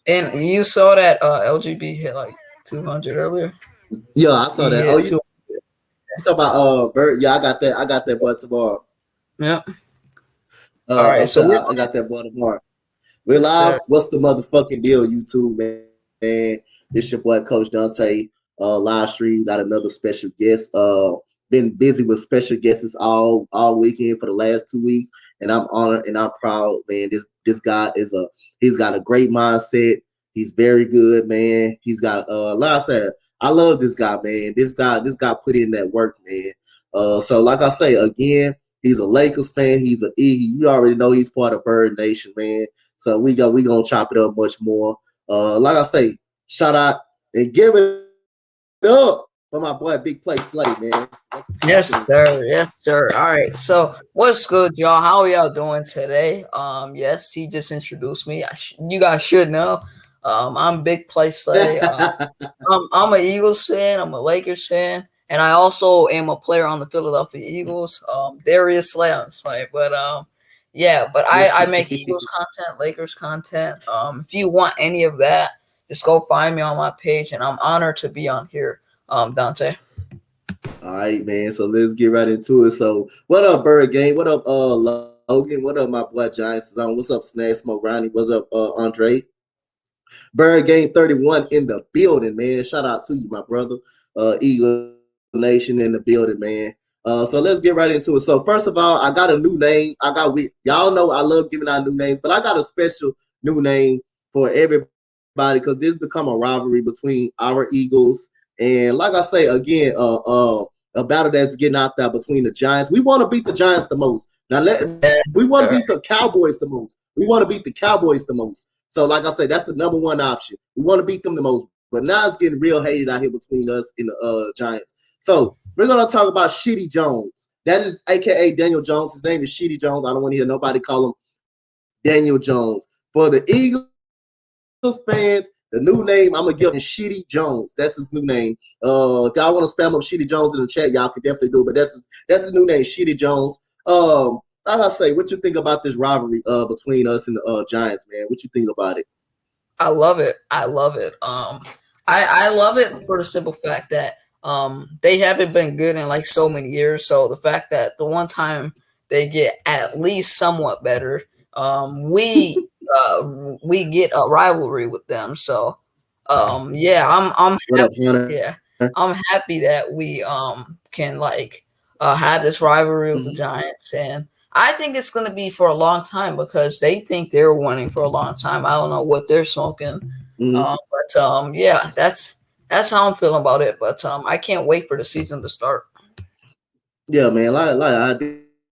And you saw that LGB hit like 200 earlier. Yeah, I saw He that. Oh, hit you 200. talking about Bird? Yeah, I got that. I got that boy tomorrow. Yeah. All right. So we're I got that boy tomorrow. We're yes, live. sir. What's the motherfucking deal, YouTube, man? It's your boy, Coach Donte. Live stream. Got another special guest. Been busy with special guests all weekend for the last 2 weeks, and I'm honored and I'm proud, man. This guy is a he's got a great mindset. He's very good, man. He's got like I said, I love this guy, man. This guy put in that work, man. So like I say again, he's a Lakers fan. He's a you already know he's part of Bird Nation, man. So we gonna chop it up much more. Like I say, shout out and give it up for my boy Big Play Slay, man. Talk to him. Yes, sir. Yes, sir. All right. So, what's good, y'all? How are y'all doing today? Yes, he just introduced me. You guys should know. I'm Big Play Slay. I'm an Eagles fan. I'm a Lakers fan, and I also am a player on the Philadelphia Eagles. Darius Slay, on Slay, but yeah. But I make Eagles content, Lakers content. If you want any of that, just go find me on my page, and I'm honored to be on here. Dante. All right, man. So let's get right into it. So what up, Bird Game? What up, Logan? What up, my blood Giants is on? What's up, Snag Smoke Ronnie? What's up, Andre? Bird Game 31 in the building, man. Shout out to you, my brother. Eagle Nation in the building, man. So let's get right into it. So first of all, I got a new name. Y'all know I love giving out new names, but I got a special new name for everybody because this become a rivalry between our Eagles and, like I say again, a battle that's getting out there between the Giants. We want to beat the Giants the most. We want to beat the Sir. Cowboys the most. We want to beat the Cowboys the most. So, like I said, that's the number one option. We want to beat them the most. But now it's getting real hated out here between us and the Giants. So we're gonna talk about Shitty Jones. That is AKA Daniel Jones. His name is Shitty Jones. I don't want to hear nobody call him Daniel Jones. For the Eagles fans, the new name I'm gonna give him Shitty Jones. That's his new name. If y'all want to spam up Shitty Jones in the chat, y'all can definitely do it. But that's his new name, Shitty Jones. Like I say, what you think about this rivalry between us and the Giants, man? What you think about it? I love it. I love it. I love it for the simple fact that they haven't been good in like so many years. So the fact that the one time they get at least somewhat better, we get a rivalry with them. So yeah, I'm What up, happy. Hunter? Yeah, I'm happy that we can like have this rivalry with the Mm-hmm. Giants, and I think it's going to be for a long time because they think they're winning for a long time. I don't know what they're smoking, Mm-hmm. but yeah, that's how I'm feeling about it. But I can't wait for the season to start. Yeah, man. I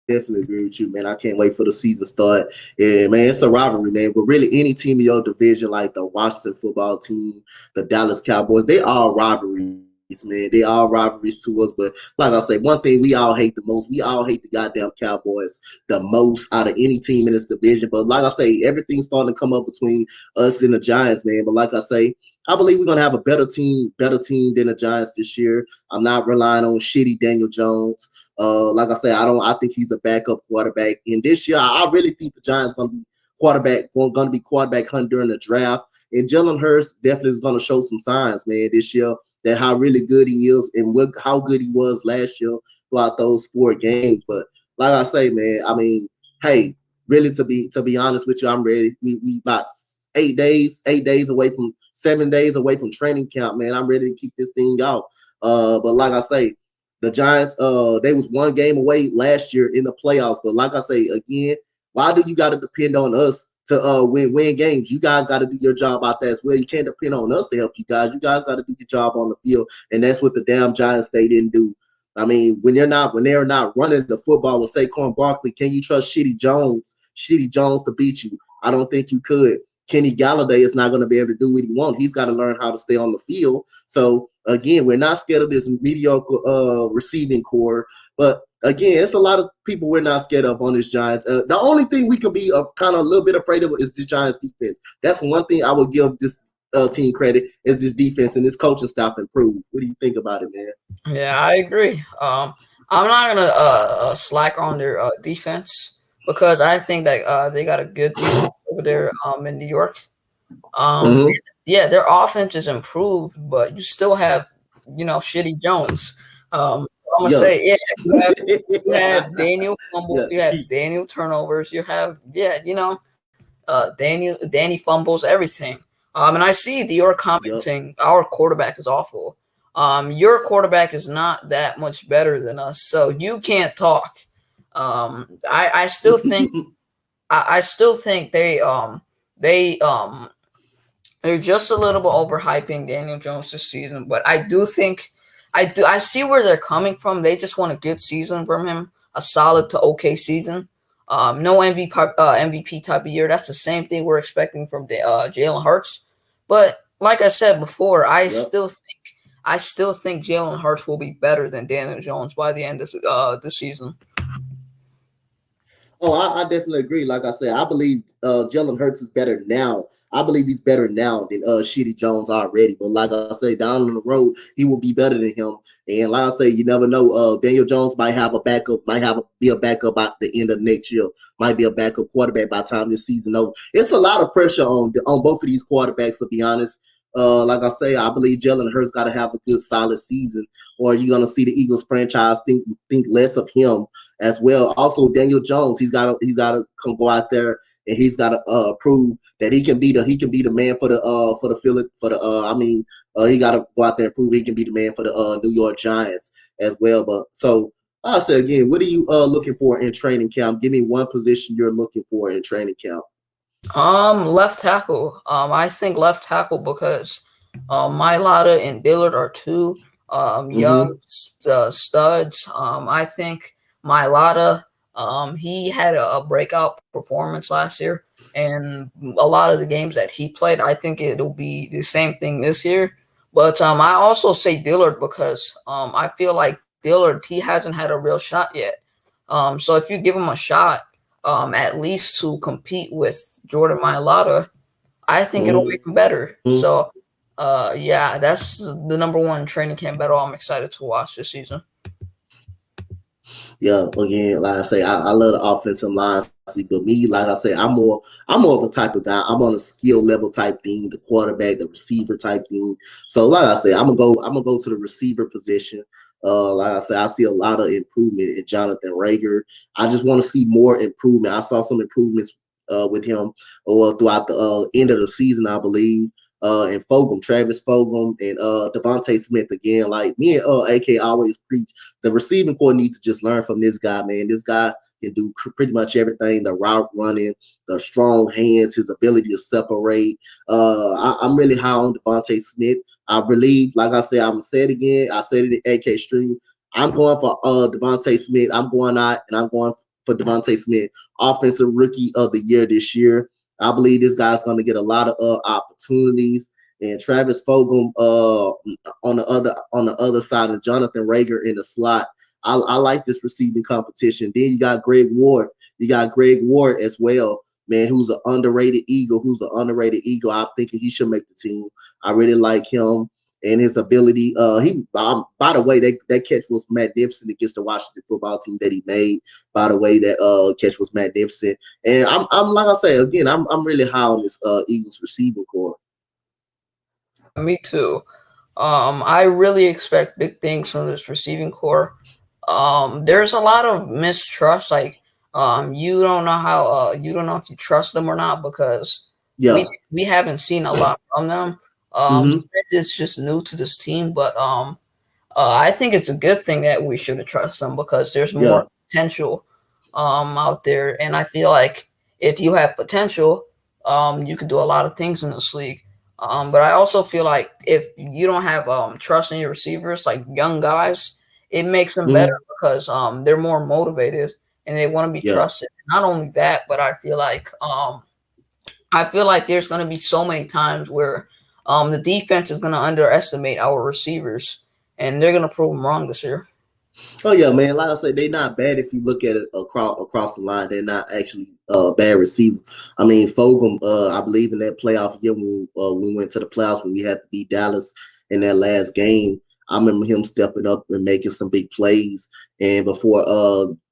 definitely agree with you, man. I can't wait for the season to start. Yeah, man, it's a rivalry, man. But really, any team in your division, like the Washington football team, the Dallas Cowboys, they all rivalries, man. They all rivalries to us. But like I say, one thing we all hate the most, we all hate the goddamn Cowboys the most out of any team in this division. But like I say, everything's starting to come up between us and the Giants, man. But like I say, I believe we're gonna have a better team than the Giants this year. I'm not relying on shitty Daniel Jones. Like I say, I don't. I think he's a backup quarterback. And this year, I really think the Giants going to be quarterback hunt during the draft. And Jalen Hurts definitely is going to show some signs, man, this year that how really good he is and how good he was last year throughout those 4 games. But like I say, man, I mean, hey, really to be honest with you, I'm ready. We about 8 days away from 7 days away from training camp, man. I'm ready to keep this thing out. But like I say, the Giants, they was 1 game away last year in the playoffs. But like I say again, why do you got to depend on us to win games? You guys got to do your job out there as well. You can't depend on us to help you guys. You guys got to do your job on the field, and that's what the damn Giants they didn't do. I mean, when they're not running the football with Saquon Barkley, can you trust Shitty Jones to beat you? I don't think you could. Kenny Galladay is not going to be able to do what he wants. He's got to learn how to stay on the field. So again, we're not scared of this mediocre receiving core, but again, it's a lot of people we're not scared of on this Giants. The only thing we could be kind of a little bit afraid of is the Giants defense. That's one thing I would give this team credit is this defense and this coaching staff improve. What do you think about it, man? Yeah, I agree. I'm not gonna slack on their defense because I think that they got a good defense over there in New York. Um, Mm-hmm. yeah, their offense is improved, but you still have, shitty Jones. I'm gonna Yeah. say, yeah, you have Daniel fumbles, Yeah. you have Daniel turnovers, you have, Danny fumbles everything. And I see that you're Yep. commenting our quarterback is awful. Your quarterback is not that much better than us, so you can't talk. I still think I still think they they're just a little bit overhyping Daniel Jones this season, but I do think I see where they're coming from. They just want a good season from him, a solid to okay season. No MVP type of year. That's the same thing we're expecting from the Jalen Hurts. But like I said before, Yep. I still think Jalen Hurts will be better than Daniel Jones by the end of the season. Oh, I definitely agree. Like I said, I believe Jalen Hurts is better now. I believe he's better now than Shitty Jones already. But like I say, down on the road, he will be better than him. And like I say, you never know. Daniel Jones might have a backup, be a backup at the end of next year. Might be a backup quarterback by the time this season over. It's a lot of pressure on both of these quarterbacks, to be honest. Like I say, I believe Jalen Hurts got to have a good, solid season, or you're gonna see the Eagles franchise think less of him as well. Also, Daniel Jones, he's got to come go out there and he's got to prove that he can be the man for the Philly for the he got to go out there and prove he can be the man for the New York Giants as well. But so I'll say again, what are you looking for in training camp? Give me one position you're looking for in training camp. Left tackle. I think left tackle because Mylata and Dillard are two young Mm-hmm. studs. I think Mylata, he had a breakout performance last year, and a lot of the games that he played, I think it'll be the same thing this year. But I also say Dillard because I feel like Dillard, he hasn't had a real shot yet. So if you give him a shot, at least to compete with Jordan Mailata, I think it'll make him Mm-hmm. better. So, yeah, that's the number one training camp battle I'm excited to watch this season. Yeah, again, like I say, I love the offensive line. See, but me, like I say, I'm more of a type of guy. I'm on a skill level type thing, the quarterback, the receiver type thing. So, like I say, I'm gonna go to the receiver position. Like I said, I see a lot of improvement in Jonathan Rager. I just want to see more improvement. I saw some improvements with him throughout the end of the season, I believe. And Fogum, Travis Fogum, and Devontae Smith again. Like me and AK always preach, the receiving core needs to just learn from this guy, man. This guy can do pretty much everything: the route running, the strong hands, his ability to separate. I'm really high on Devontae Smith. I believe, like I said, I'm gonna say it again. I said it in AK Stream. I'm going for Devontae Smith. I'm going out and I'm going for Devontae Smith, offensive rookie of the year this year. I believe this guy's going to get a lot of opportunities. And Travis Fogum on the other side of Jonathan Rager in the slot. I like this receiving competition. Then you got Greg Ward. You got Greg Ward as well, man, who's an underrated Eagle. I'm thinking he should make the team. I really like him and his ability. He by the way, that catch was magnificent against the Washington football team that he made. By the way, that catch was magnificent. And I'm like I say again, I'm really high on this Eagles receiving core. Yeah, me too. I really expect big things from this receiving core. There's a lot of mistrust. Like, you don't know if you trust them or not because we Yeah. we haven't seen a lot from them. Mm-hmm. Smith is just new to this team, but I think it's a good thing that we shouldn't trust them because there's more Yeah. potential out there, and I feel like if you have potential, you can do a lot of things in this league. But I also feel like if you don't have trust in your receivers, like young guys, it makes them better Mm-hmm. because they're more motivated and they want to be Yeah. trusted. Not only that, but I feel like there's going to be so many times where the defense is going to underestimate our receivers, and they're going to prove them wrong this year. Oh yeah, man. Like I said, they're not bad if you look at it across the line. They're not actually bad receiver. I mean, Fogum, I believe in that playoff year when we went to the playoffs when we had to beat Dallas in that last game. I remember him stepping up and making some big plays. And before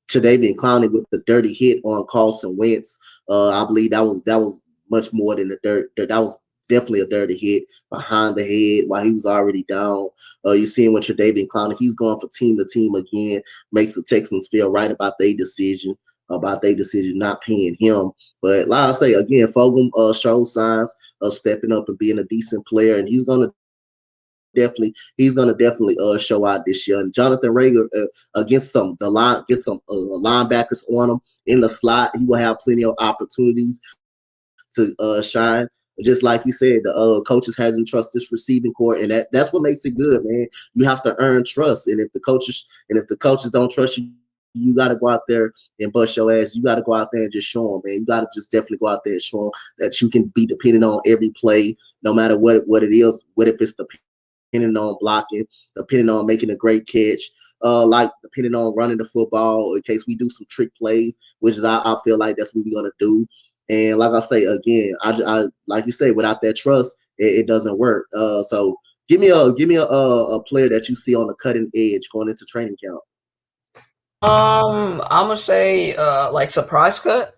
Tre'Davious Clowney with the dirty hit on Carson Wentz, I believe that was much more than the dirt. That was definitely a dirty hit behind the head while he was already down. You seeing what your David Clowney, he's going for team to team again, makes the Texans feel right about their decision not paying him. But like I say again, Fulgham showed signs of stepping up and being a decent player, and he's gonna definitely show out this year. And Jonathan Rager against some linebackers on him in the slot, he will have plenty of opportunities to shine. Just like you said, the coaches hasn't trust this receiving core, and that's what makes it good, man. You have to earn trust, and if the coaches don't trust you, you got to go out there and bust your ass. You got to go out there and just show them, man. You got to just definitely go out there and show them that you can be dependent on every play, no matter what it is. What if it's depending on blocking, depending on making a great catch, like depending on running the football in case we do some trick plays, which is I feel like that's what we're gonna do. And like I say again, I like you say, without that trust, it doesn't work. So give me a player that you see on the cutting edge going into training camp. I'm gonna say like surprise cut.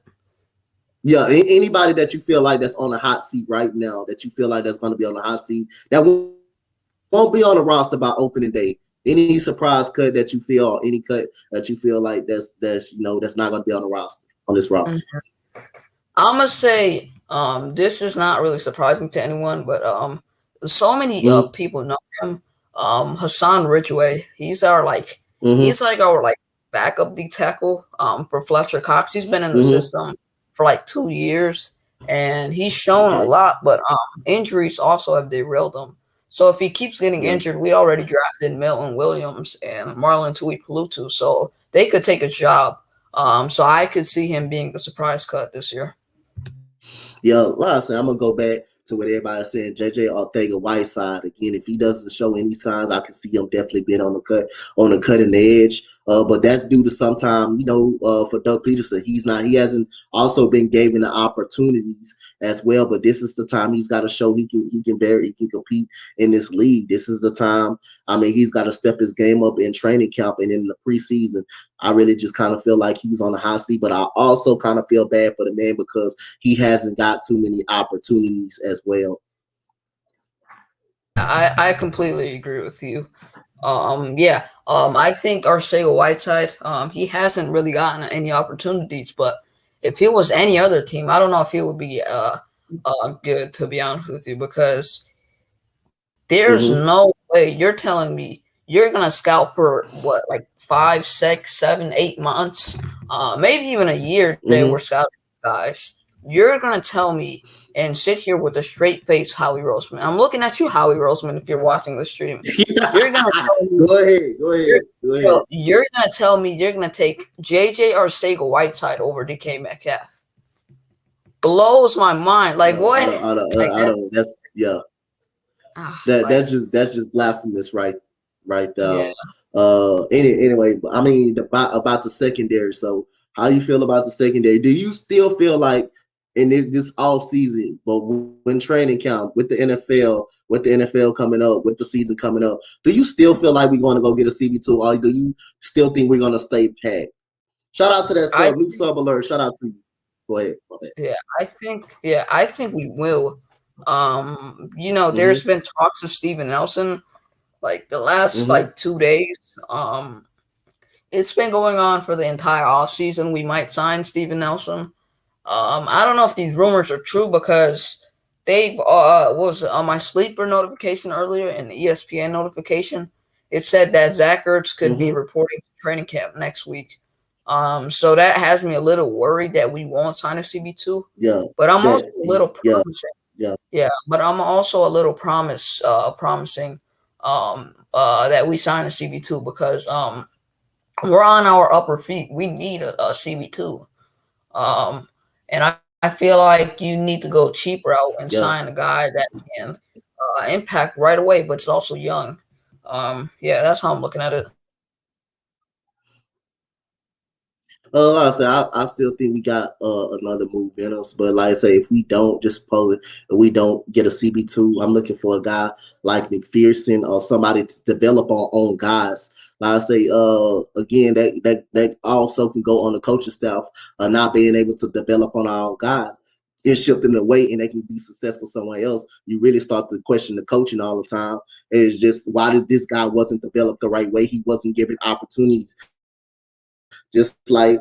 Yeah, anybody that you feel like that's on the hot seat right now, that you feel like that's going to be on the hot seat, that won't be on the roster by opening day. Any surprise cut that you feel, or any cut that you feel like that's not going to be on this roster. I'm gonna say this is not really surprising to anyone, but so many Mm-hmm. people know him. Hassan Ridgeway. Mm-hmm. He's like our like backup D tackle for Fletcher Cox. He's been in the Mm-hmm. system for like 2 years, and he's shown a Okay. lot. But injuries also have derailed him. So if he keeps getting Yeah. injured, we already drafted Milton Williams and Marlon Tuipulotu, so they could take a job. So I could see him being the surprise cut this year. Yeah, like I said, I'm gonna go back to what everybody said. JJ Ortega Whiteside again. If he doesn't show any signs, I can see him definitely being on the cutting edge. But that's due to sometime, for Doug Peterson, he hasn't also been given the opportunities as well. But this is the time he's got to show he can compete in this league. This is the time. I mean, he's got to step his game up in training camp and in the preseason. I really just kind of feel like he's on the hot seat, but I also kind of feel bad for the man because he hasn't got too many opportunities as well. I completely agree with you. Yeah. I think Arcega Whiteside, he hasn't really gotten any opportunities, but if it was any other team, I don't know if he would be good, to be honest with you, because there's Mm-hmm. no way you're telling me you're gonna scout for what, like 5, 6, 7, 8 months, maybe even a year. They were Mm-hmm. scouting guys. You're gonna tell me and sit here with a straight face, Howie Roseman. I'm looking at you, Howie Roseman. If you're watching the stream, you're gonna tell me Go ahead. Go you're, ahead. Go ahead. you're gonna tell me you're gonna take JJ Arcega Whiteside over DK Metcalf. Blows my mind. Like No, what? Like I don't. That's yeah. That like that's just blasphemous, right there. yeah. Anyway, I mean about the secondary. So how you feel about the secondary? Do you still feel like in this off season, but when training camp with the NFL coming up, with the season coming up, do you still feel like we're going to go get a CB2, or do you still think we're going to stay packed? Shout out to that I new sub alert. Shout out to you. Go ahead. My I think we will. bad. There's been talks of Steven Nelson like the last Mm-hmm. like 2 days. It's been going on for the entire off season. We might sign Steven Nelson. I don't know if these rumors are true because they've was on my sleeper notification earlier and the ESPN notification. It said that Zach Ertz could be Mm-hmm. reporting to training camp next week. So that has me a little worried that we won't sign a CB2. Yeah. But I'm also That. a little Yeah. promising. Yeah. Yeah, but I'm also a little promising that we sign a CB2 because we're on our upper feet. We need a CB2. Um, and I feel like you need to go cheap route and sign a Yeah. guy that can impact right away, but is also young. Yeah, that's how I'm looking at it. Like I said, I still think we got another move in us. But like I say, if we don't just suppose if we don't get a CB2, I'm looking for a guy like McPherson or somebody to develop on guys. Like I say, again, that also can go on the coaching staff, not being able to develop on our own guys. is shifting away and they can be successful somewhere else, you really start to question the coaching all the time. It's just why did this guy wasn't developed the right way? He wasn't given opportunities. Just like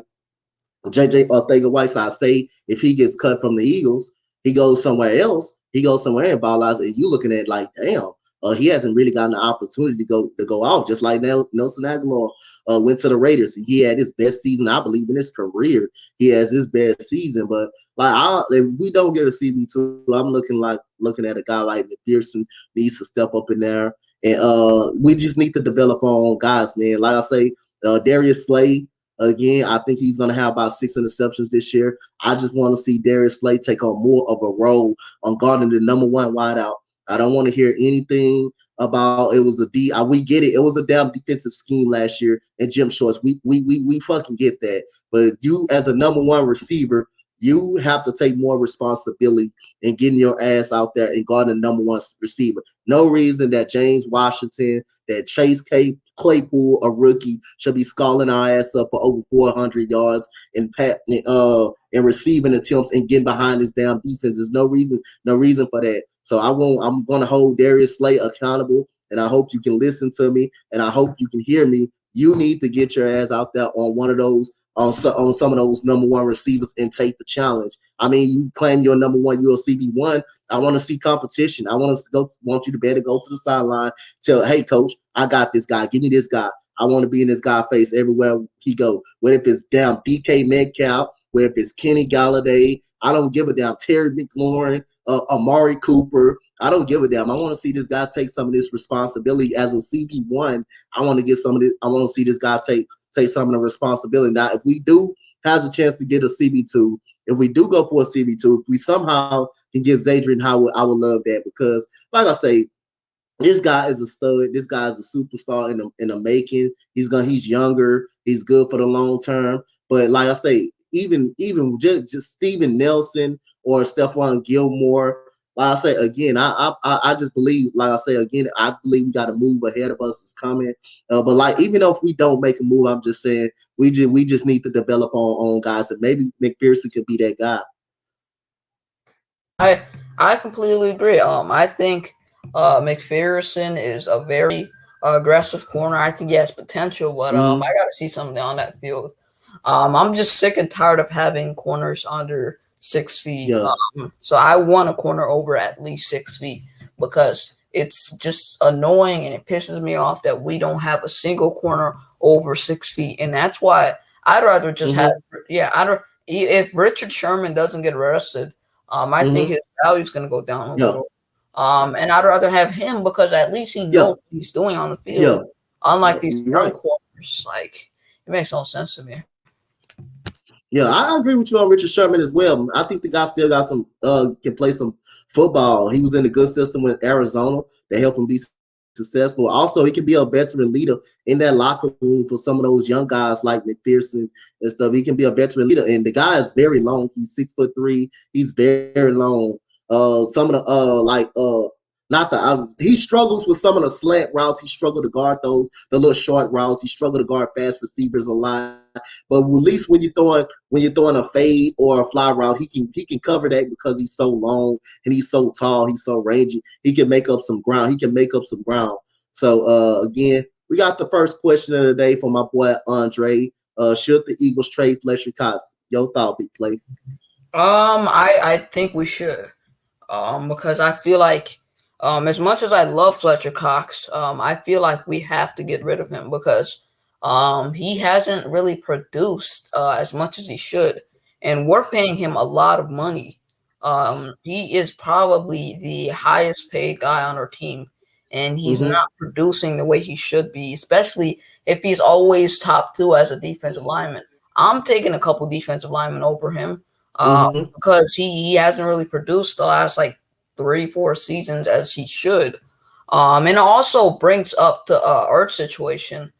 JJ Ortega Whiteside say, if he gets cut from the Eagles, he goes somewhere and ball outs, and you looking at like, damn, he hasn't really gotten the opportunity to go off. Just like Nelson Aguilar went to the Raiders, and he had his best season, I believe, in his career. He has his best season, but like, if we don't get a CB2, I'm looking at a guy like McPherson needs to step up in there, and we just need to develop our own guys, man. Like I say, Darius Slay. Again, I think he's going to have about 6 interceptions this year. I just want to see Darius Slay take on more of a role on guarding the number one wideout. I don't want to hear anything about it was a D. We get it. It was a damn defensive scheme last year and Jim Shorts. We fucking get that. But you, as a number one receiver, you have to take more responsibility in getting your ass out there and guarding the number one receiver. No reason that James Washington, that Claypool, a rookie, should be scalling our ass up for over 400 yards and receiving attempts and getting behind his damn defense. There's no reason for that. So I'm gonna hold Darius Slay accountable, and I hope you can listen to me, and I hope you can hear me. You need to get your ass out there on one of those on some of those number one receivers and take the challenge. I mean, you claim you're number one, you're a CB1. I want to see competition. Want you to better go to the sideline, tell, hey coach, I got this guy. Give me this guy. I want to be in this guy's face everywhere he go. What if it's down DK Metcalf? What if it's Kenny Galladay? I don't give a damn. Terry McLaurin, Amari Cooper. I don't give a damn. I want to see this guy take some of this responsibility as a CB1. I want to get some of this. I want to see this guy take some of the responsibility. Now, if we do has a chance to get a CB2, if we do go for a CB2, if we somehow can get Zadrian Howard, I would love that because, like I say, this guy is a stud. This guy is a superstar in the making. He's younger. He's good for the long term. But like I say, even just Steven Nelson or Stephon Gilmore. Like I say again, I just believe. Like I say again, I believe we got a move ahead of us is coming. But like even though if we don't make a move, I'm just saying we just need to develop our own guys, and maybe McPherson could be that guy. I completely agree. I think McPherson is a very aggressive corner. I think he has potential, but I got to see something on that field. I'm just sick and tired of having corners under 6 feet. Yeah. So I want a corner over at least 6 feet because it's just annoying and it pisses me off that we don't have a single corner over 6 feet, and that's why I'd rather just have if Richard Sherman doesn't get arrested. I think his value is going to go down a little. And I'd rather have him because at least he knows what he's doing on the field. Unlike these young corners, like it makes no sense to me. Yeah, I agree with you on Richard Sherman as well. I think the guy still got some can play some football. He was in a good system with Arizona. They helped him be successful. Also, he can be a veteran leader in that locker room for some of those young guys like McPherson and stuff. He can be a veteran leader, and the guy is very long. He's 6'3". He's very long. Some of the not the he struggles with some of the slant routes. He struggled to guard the little short routes. He struggled to guard fast receivers a lot. But at least when you're throwing a fade or a fly route, he can cover that because he's so long and he's so tall, he's so rangy. He can make up some ground. So again, we got the first question of the day from my boy Andre. Should the Eagles trade Fletcher Cox? Your thought, big play. I think we should. Because I feel like as much as I love Fletcher Cox, I feel like we have to get rid of him because he hasn't really produced as much as he should, and we're paying him a lot of money. He is probably the highest paid guy on our team, and he's not producing the way he should be, especially if he's always top two as a defensive lineman. I'm taking a couple defensive linemen over him because he hasn't really produced the last like 3-4 seasons as he should. And it also brings up the Ertz situation.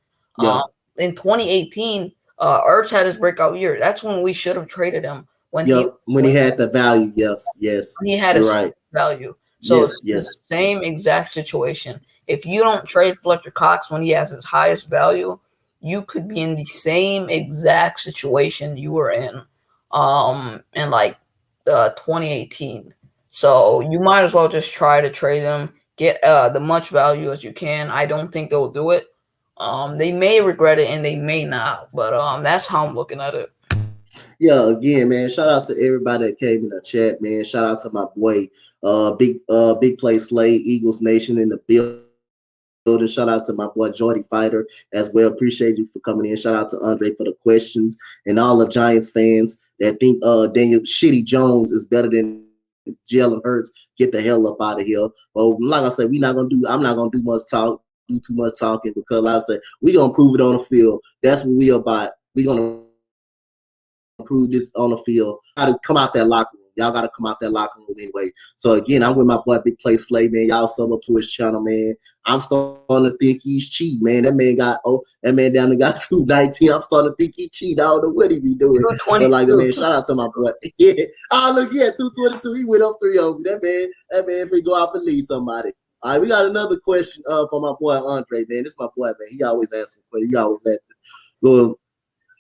In 2018, Ertz had his breakout year. That's when we should have traded him when he had the value. Yes, when he had his value. So it's the same exact situation. If you don't trade Fletcher Cox when he has his highest value, you could be in the same exact situation you were in. And like 2018. So you might as well just try to trade him, get the much value as you can. I don't think they'll do it. They may regret it and they may not, but that's how I'm looking at it. Yeah, again, man. Shout out to everybody that came in the chat, man. Shout out to my boy, big play Slay, Eagles Nation in the building. Shout out to my boy Jordy Fighter as well. Appreciate you for coming in. Shout out to Andre for the questions and all the Giants fans that think Daniel Shitty Jones is better than Jalen Hurts. Get the hell up out of here. Well, like I said, I'm not gonna do much too much talking because like I said, we gonna prove it on the field. That's what we about. We gonna prove this on the field. Y'all gotta come out that locker room. Y'all gotta come out that locker room anyway. So again, I'm with my boy Big Play Slay, man. Y'all sub up to his channel, man. I'm starting to think he's cheating, man. That man down there got 219. I'm starting to think he cheating. I don't know what he be doing. But like, man, shout out to my boy. Yeah. Oh, look, yeah, 222. He went up 3 over. That man finna go out to lead somebody. All right, we got another question for my boy Andre, man. This my boy, man. He always asking for He always asking. Go.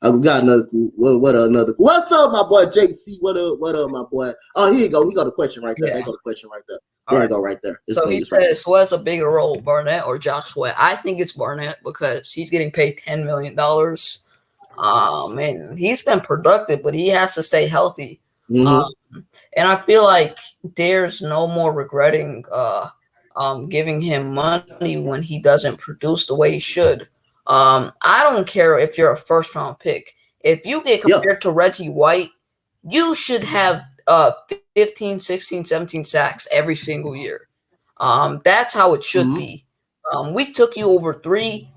We got another. What another? What's up, my boy JC? What up? What up, my boy? Oh, here you go. He got a question right there. Yeah. They got a question right there. All There right. you go, right there. So he says, who has a bigger role, Barnett or Josh Sweat? I think it's Barnett because he's getting paid $10 million. And he's been productive, but he has to stay healthy. And I feel like there's no more regretting giving him money when he doesn't produce the way he should. I don't care if you're a first round pick. If you get compared to Reggie White, you should have 15, 16, 17 sacks every single year. That's how it should be. We took you over 3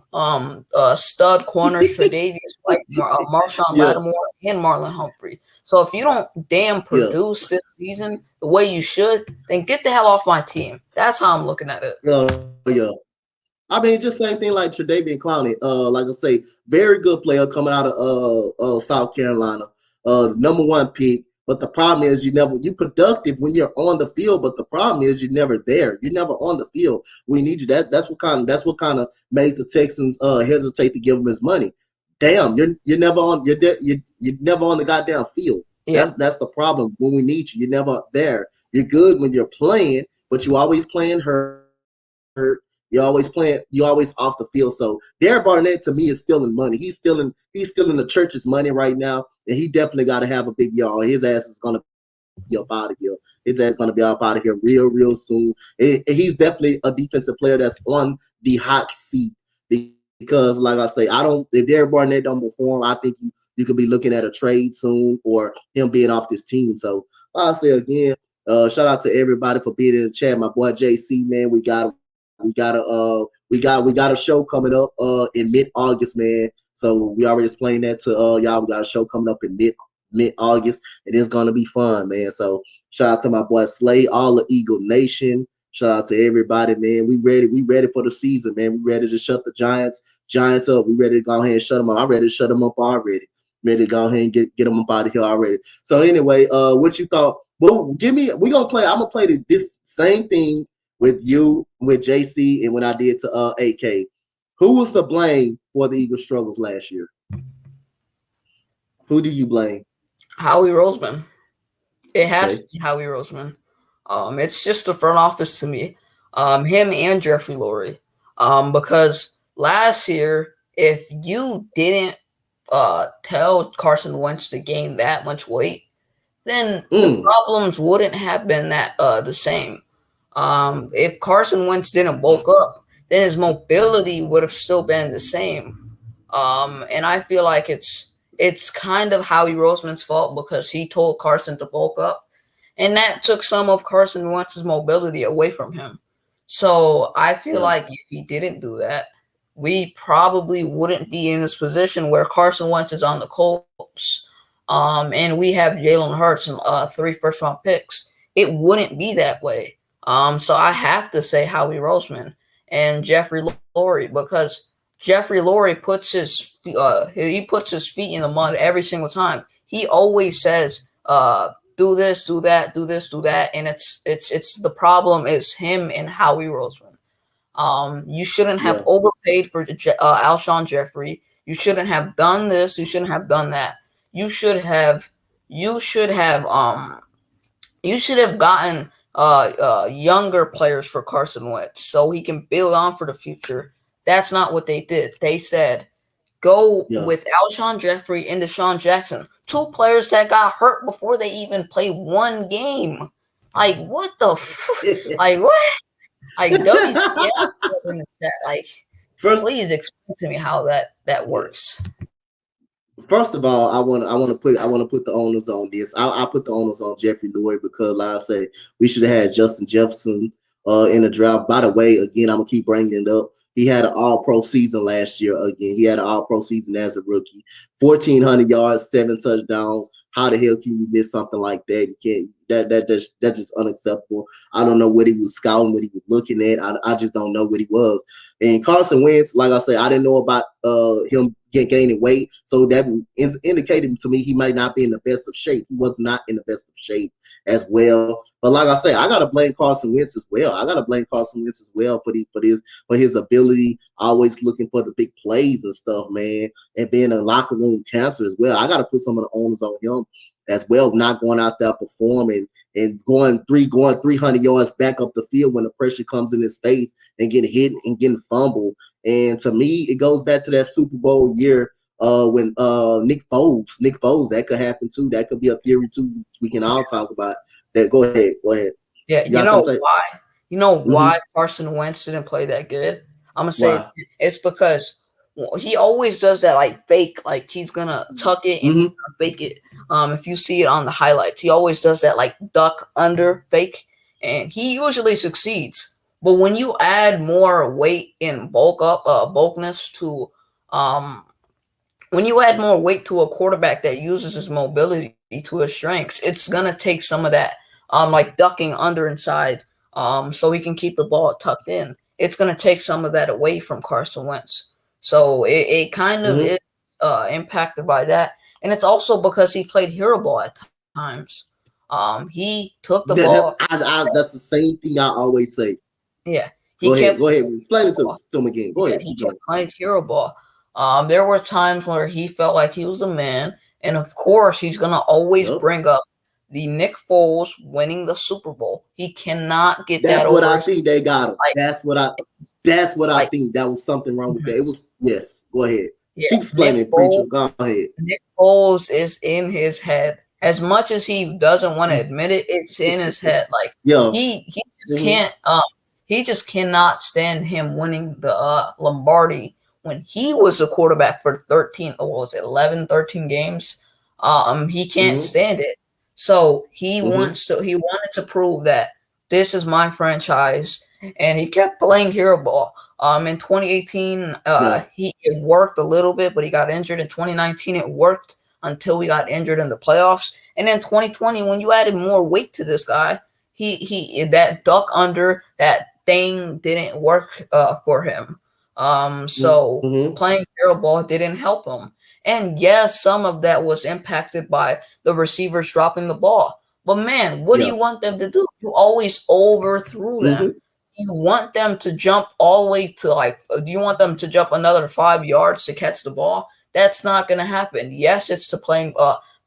stud corners, Tre'Davious White, Marshawn Lattimore, and Marlon Humphrey. So if you don't damn produce this season the way you should, then get the hell off my team. That's how I'm looking at it. Yeah. I mean, just same thing like Tre'Davious Clowney. Like I say, very good player coming out of South Carolina. Number 1 pick. But the problem is you productive when you're on the field, but the problem is you're never there. You're never on the field. We need you. That's what kind of made the Texans hesitate to give him his money. Damn, you're never on you're never on the goddamn field. Yeah. That's the problem. When we need you, you're never there. You're good when you're playing, but you always playing hurt. You always off the field. So Derek Barnett to me is stealing money. He's stealing the church's money right now, and he definitely got to have a big year. His ass is gonna be up out of here. His ass is gonna be up out of here real soon. He's definitely a defensive player that's on the hot seat because, like I say, if Derek Barnett don't perform, I think you could be looking at a trade soon or him being off this team. So I say again, shout out to everybody for being in the chat. My boy JC, man, we got a show coming up in mid-August, man. So we already explained that to y'all. We got a show coming up in mid-August, and it's gonna be fun, man. So shout out to my boy Slay, all the Eagle Nation. Shout out to everybody, man. We ready for the season, man. We ready to shut the Giants up. We ready to go ahead and shut them up. I'm ready to shut them up already. Ready to go ahead and get them up out of here already. So anyway, what you thought? Well, we're gonna play. I'm gonna play this same thing with you, with JC, and when I did to AK. Who was to blame for the Eagles' struggles last year? Who do you blame? Howie Roseman. It has to be Howie Roseman. It's just the front office to me. Him and Jeffrey Lurie. Because last year, if you didn't tell Carson Wentz to gain that much weight, then the problems wouldn't have been that the same. If Carson Wentz didn't bulk up, then his mobility would have still been the same. And I feel like it's kind of Howie Roseman's fault because he told Carson to bulk up, and that took some of Carson Wentz's mobility away from him. So I feel like if he didn't do that, we probably wouldn't be in this position where Carson Wentz is on the Colts, and we have Jalen Hurts and 3 first-round picks. It wouldn't be that way. So I have to say Howie Roseman and Jeffrey Lurie because Jeffrey Lurie puts his feet in the mud every single time. He always says, "Do this, do that, do this, do that," and it's the problem is him and Howie Roseman. You shouldn't have overpaid for Alshon Jeffrey. You shouldn't have done this. You shouldn't have done that. You should have You should have gotten younger players for Carson Wentz so he can build on for the future. That's not what they did. They said go Yeah. with Alshon Jeffrey and Deshaun Jackson, two players that got hurt before they even played one game. Like what the like what? Like WTF in the chat. Like First, please explain to me how that yeah. works. First of all, I want to put the onus on this. I put the onus on Jeffrey Lurie because, like I say, we should have had Justin Jefferson in the draft. By the way, again, I'm gonna keep bringing it up. He had an All Pro season last year. Again, he had an All Pro season as a rookie. 1,400 yards, 7 touchdowns. How the hell can you miss something like that? You can't. That's just unacceptable. I don't know what he was scouting, what he was looking at. I just don't know what he was. And Carson Wentz, like I say, I didn't know about him gaining weight, so that indicated to me he might not be in the best of shape. He was not in the best of shape as well. But like I say, I gotta blame Carson Wentz as well. I gotta blame Carson Wentz as well for his ability, always looking for the big plays and stuff, man, and being a locker room cancer as well. I gotta put some of the onus on him as well, not going out there performing and going 300 yards back up the field when the pressure comes in his face and getting hit and getting fumbled. And to me, it goes back to that Super Bowl year when Nick Foles, that could happen too. That could be a theory too. We can all talk about that. Go ahead. Yeah, You got something to say? why? You know Mm-hmm. why Carson Wentz didn't play that good? I'm gonna say Why? it's because he always does that like fake, like he's gonna tuck it and he's Mm-hmm. gonna fake it. If you see it on the highlights, he always does that like duck under fake, and he usually succeeds. But when you add more weight and bulkness to um when you add more weight to a quarterback that uses his mobility to his strengths, it's gonna take some of that like ducking under inside so he can keep the ball tucked in. It's gonna take some of that away from Carson Wentz. So it kind of Mm-hmm. is impacted by that. And it's also because he played hero ball at times. He took the ball. That's the same thing I always say. Yeah, he Go ahead. kept Go ahead. Explain it ball. to him again. Go Yeah, ahead. he Keep kept going. playing hero ball. There were times where he felt like he was the man, and of course, he's gonna always Yep. bring up the Nick Foles winning the Super Bowl. He cannot get that That's what over I his think they got him. like That's what I like think. That was something wrong with that. mhm. It was yes. Go ahead. Yeah, Keep explaining, preacher. Go ahead. Nick Foles is in his head. As much as he doesn't want to admit it, it's in his head. Like Yeah. he just Mm-hmm. can't he just cannot stand him winning the Lombardi when he was a quarterback for 13 what was it 11 13 games. He can't Mm-hmm. stand it. So Mm-hmm. he wanted to prove that this is my franchise, and he kept playing hero ball. In 2018, Yeah. it worked a little bit, but he got injured. In 2019, it worked until we got injured in the playoffs. And then 2020, when you added more weight to this guy, he that duck under that thing didn't work for him. So Mm-hmm. playing hero ball didn't help him. And yes, some of that was impacted by the receivers dropping the ball. But man, what do Yeah. you want them to do? You always overthrew them. Mm-hmm. You want them to jump all the way to like, do you want them to jump another 5 yards to catch the ball? That's not going to happen. Yes, it's to blame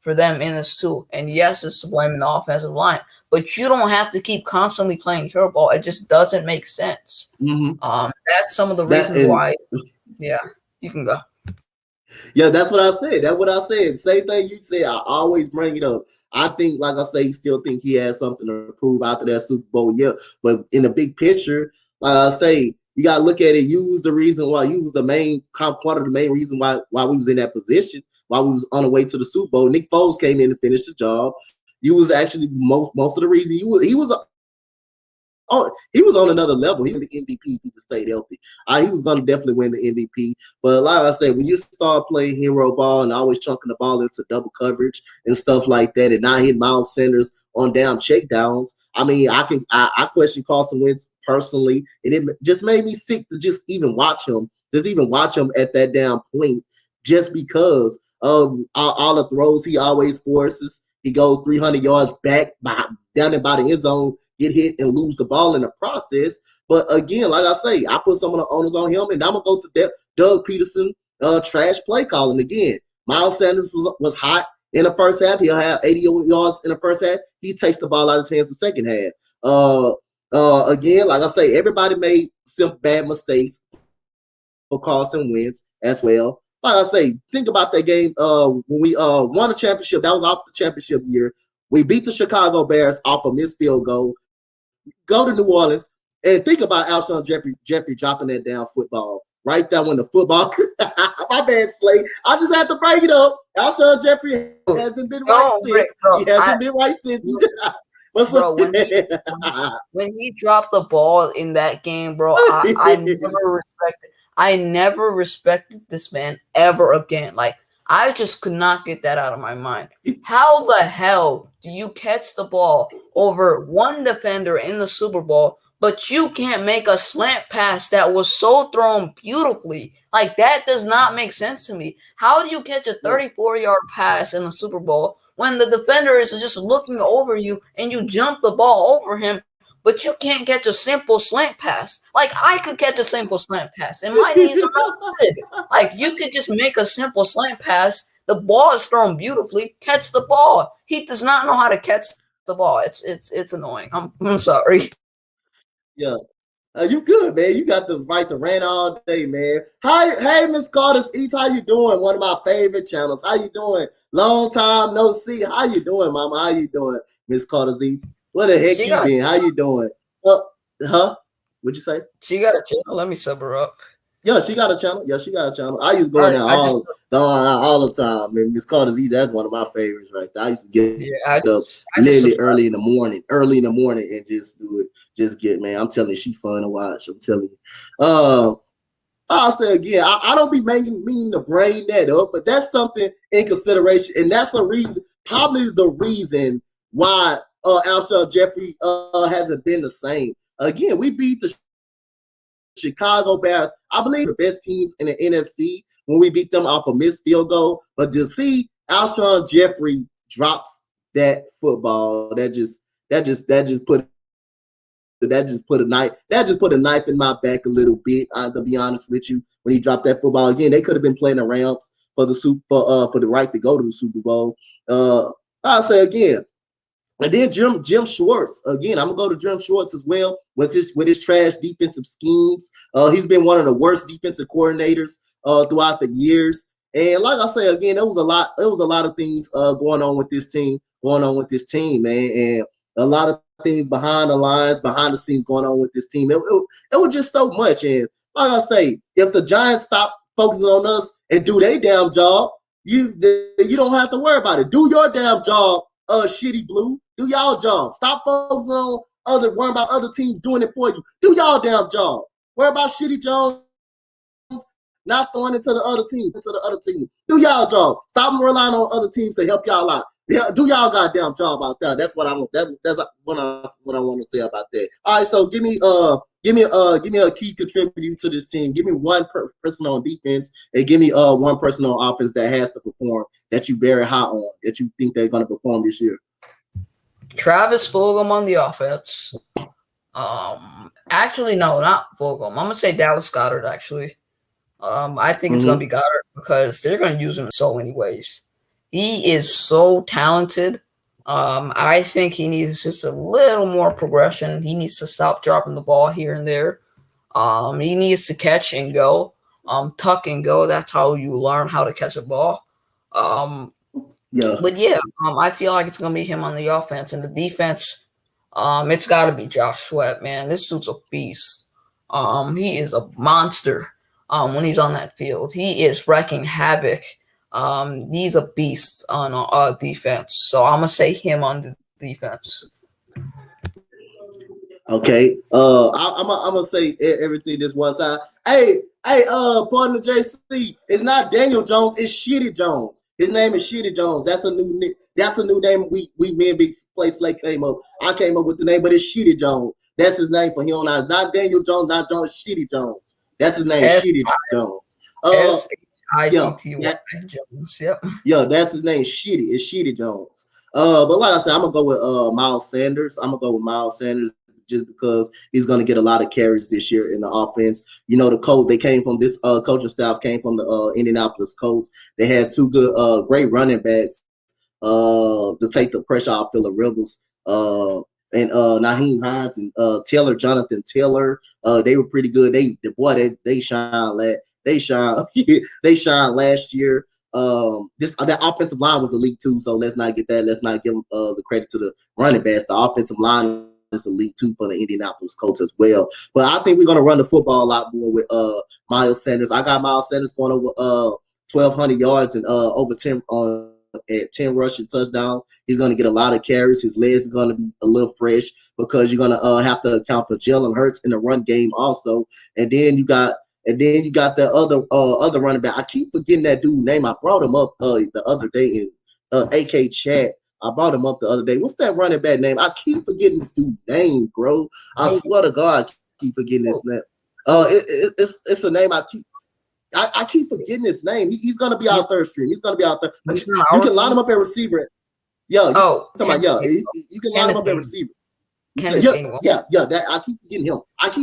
for them in this too. And yes, it's to blame in the offensive line. But you don't have to keep constantly playing hero ball. It just doesn't make sense. Mm-hmm. That's some of the That reasons and why. Yeah, you can go. yeah, that's what I said. That's what I said. Same thing you said. I always bring it up. I think, like I say, still think he has something to prove after that Super Bowl year. But in the big picture, like I say, you gotta look at it. You was the reason why. You was the main part of the main reason why we was in that position. Why we was on the way to the Super Bowl. Nick Foles came in and finished the job. You was actually most of the reason he was on another level. He was the MVP if he just stayed healthy. He was going to definitely win the MVP. But like I said, when you start playing hero ball and always chunking the ball into double coverage and stuff like that, and not hitting Miles Sanders on down checkdowns, I mean, I question Carson Wentz personally, and it just made me sick to just even watch him at that down point, just because of all the throws he always forces. He goes 300 yards back down there by the end zone, get hit and lose the ball in the process. But again, like I say, I put some of the onus on him, and I'm gonna go to Doug Peterson, trash play calling again. Miles Sanders was hot. in the first half. He'll have 80 yards in the first half. He takes the ball out of his hands the second half. Again, like I say, everybody made some bad mistakes for Carson Wentz as well. Like I say, think about that game when we won a championship. That was off the championship year. We beat the Chicago Bears off a missed field goal. Go to New Orleans and think about Alshon Jeffrey dropping that down football right there when the football. My bad, Slay. I just had to break it up. Alshon Jeffrey hasn't been right Don't since. break, bro. He hasn't been right since. What's Bro, up? when he dropped the ball in that game, bro, I never respected this man ever again. Like, I just could not get that out of my mind. How the hell do you catch the ball over one defender in the Super Bowl, but you can't make a slant pass that was so thrown beautifully? Like, that does not make sense to me. How do you catch a 34-yard pass in the Super Bowl when the defender is just looking over you and you jump the ball over him, but you can't catch a simple slant pass? Like, I could catch a simple slant pass, and my knees are not good. Like, you could just make a simple slant pass. The ball is thrown beautifully. Catch the ball. He does not know how to catch the ball. It's annoying. I'm sorry. Yeah. You good, man. You got the right to rant all day, man. Hi, hey, Miss Carter's Eats. How you doing? One of my favorite channels. How you doing? Long time no see. How you doing, Mama? How you doing, Miss Carter's Eats? Where the heck you been? How you doing? Huh? What'd you say? She got a channel. Let me sub her up. Yeah, she got a channel. Yeah, she got a channel. I used to go in there all the time. Man, Miss Carter's Eats, that's one of my favorites right there. I used to get up literally early in the morning, and just do it. Just get, man. I'm telling you, she fun to watch. I'm telling you. I'll say again, I don't be meaning to bring that up, but that's something in consideration, and that's a reason, probably the reason why Alshon Jeffrey hasn't been the same. Again, we beat the Chicago Bears, I believe the best teams in the NFC when we beat them off a missed field goal. But to see Alshon Jeffrey drops that football, that just put a knife in my back a little bit. To be honest with you, when he dropped that football again, they could have been playing the Rams for the right to go to the Super Bowl. I'll say again. And then Jim Schwartz, again, I'm gonna go to Jim Schwartz as well with his trash defensive schemes. He's been one of the worst defensive coordinators throughout the years. And like I say again, there was a lot of things going on with this team, man, and a lot of things behind the lines, behind the scenes going on with this team. It was just so much. And like I say, if the Giants stop focusing on us and do their damn job, you don't have to worry about it. Do your damn job, Shitty Blue. Do y'all job. Stop focusing on worrying about other teams doing it for you. Do y'all damn job. Worry about Shitty Jones not throwing it to the other team. Do y'all job. Stop relying on other teams to help y'all out. Yeah, do y'all goddamn job out there. That's what I want. That's what I want to say about that. All right, so give me a key contributor to this team. Give me one person on defense, and give me one person on offense that has to perform, that you very high on, that you think they're going to perform this year. Travis Fulgham on the offense. Actually, no, not Fulgham. I'm gonna say Dallas Goedert. Actually, I think it's gonna be Goddard because they're gonna use him in so many ways. He is so talented. I think he needs just a little more progression. He needs to stop dropping the ball here and there. He needs to catch and go, tuck and go. That's how you learn how to catch a ball. But yeah, I feel like it's gonna be him on the offense, and the defense. It's got to be Josh Sweat, man. This dude's a beast. He is a monster. When he's on that field, he is wreaking havoc. He's a beast on defense. So I'm gonna say him on the defense. Okay. I'm gonna say everything this one time. Hey, partner JC, it's not Daniel Jones, it's Shitty Jones. His name is Shitty Jones. That's a new name. We me and Big Play Slate came up. I came up with the name, but it's Shitty Jones. That's his name for him. Not Daniel Jones, not Jones. Shitty Jones. That's his name, Shitty Jones. S-H-I-T-T-Y Jones. Yep. Yeah, that's his name. Shitty. It's Shitty Jones. But like I said, I'm gonna go with Miles Sanders. Just because he's going to get a lot of carries this year in the offense. You know, the coach, they came from this coaching staff came from the Indianapolis Colts. They had two great running backs to take the pressure off Phillip Rivers. And Naheem Hines and Taylor, Jonathan Taylor, they were pretty good. They shine they shine they shine last year. This that offensive line was elite too, so let's not get that. Let's not give the credit to the running backs. The offensive line is elite too for the Indianapolis Colts as well. But I think we're gonna run the football a lot more with Miles Sanders. I got Miles Sanders going over 1,200 yards and over 10 on at 10 rushing touchdowns. He's going to get a lot of carries. His legs are going to be a little fresh because you're going to have to account for Jalen Hurts in the run game also. And then you got the other running back. I keep forgetting that dude's name. I brought him up the other day in AK chat. I brought him up the other day. What's that running back name? I keep forgetting this dude's name, bro. I swear to God, I keep forgetting his name. It's a name I keep forgetting his name. He's gonna be our third string. He's gonna be our third. But you can line him up at receiver. Yeah, you can line him up at receiver. That I keep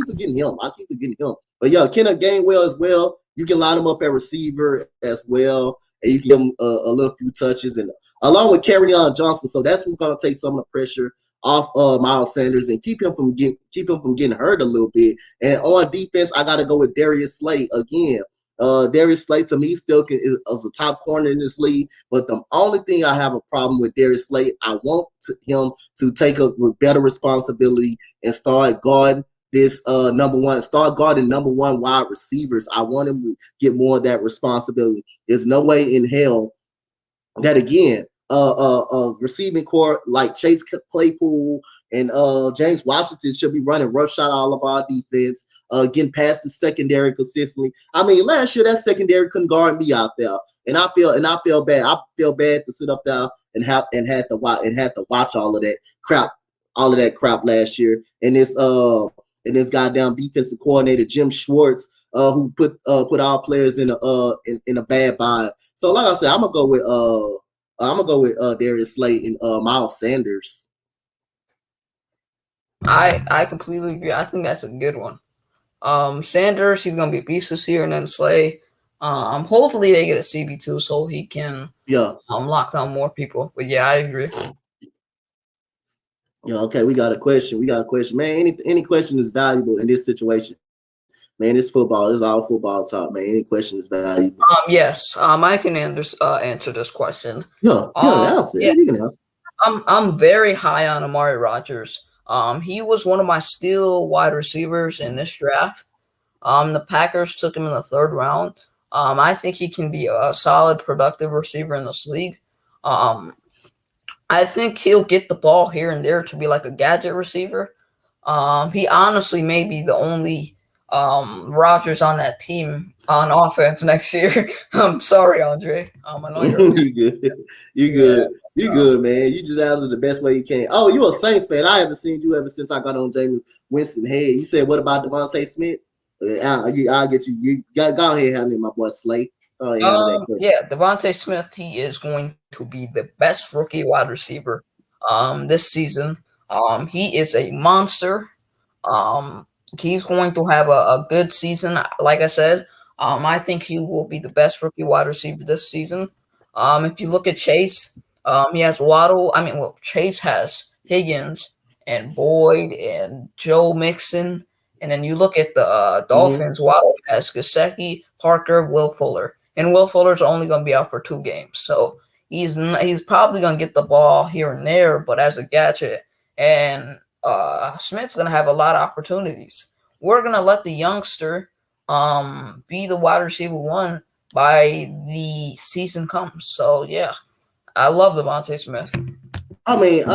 forgetting him. But yeah, Kenneth Gainwell as well. You can line him up at receiver as well, and you can give him a little few touches, and along with Kerryon Johnson. So that's what's gonna take some of the pressure off Miles Sanders and keep him from getting hurt a little bit. And on defense, I got to go with Darius Slay again. Darius Slay to me still is a top corner in this league, but the only thing I have a problem with Darius Slay, I want him to take a better responsibility and start guarding start guarding number one wide receivers. I want him to get more of that responsibility. There's no way in hell that again, receiving core like Chase Claypool and James Washington should be running roughshod all of our defense, getting past the secondary consistently. I mean, last year that secondary couldn't guard me out there, and I feel bad. I feel bad to sit up there and had to watch all of that crap last year. And this goddamn defensive coordinator Jim Schwartz, who put our players in a bad bind. So like I said, I'm gonna go with Darius Slay and Miles Sanders. I completely agree. I think that's a good one. Sanders, he's gonna be a beast this year, and then Slay. Hopefully they get a CB2 so he can lock down more people. But yeah, I agree. Yeah, okay, we got a question. Man, any question is valuable in this situation. Man, it's football. It's all football talk, man. Any question is valuable. Yes. I can answer this question. Answer. Yeah. You can answer. I'm very high on Amari Rodgers. He was one of my steal wide receivers in this draft. The Packers took him in the third round. I think he can be a solid, productive receiver in this league. I think he'll get the ball here and there to be like a gadget receiver. He honestly may be the only Rodgers on that team on offense next year. I'm sorry, Andre. I know you're you good. You good, man. You just answered the best way you can. Oh, you a Saints fan. I haven't seen you ever since I got on Jameis Winston head. You said, what about Devontae Smith? I'll get you. You go ahead and handle my boy Slay. Devontae Smith, he is going to be the best rookie wide receiver this season. He is a monster. He's going to have a good season. Like I said, I think he will be the best rookie wide receiver this season. If you look at Chase, he has Waddle. Chase has Higgins and Boyd and Joe Mixon. And then you look at the Dolphins, Waddle has Gesicki, Parker, Will Fuller. And Will Fuller's only going to be out for 2 games. So he's probably going to get the ball here and there, but as a gadget. And Smith's going to have a lot of opportunities. We're going to let the youngster be the wide receiver 1 by the season comes. So, yeah, I love Devontae Smith. I mean,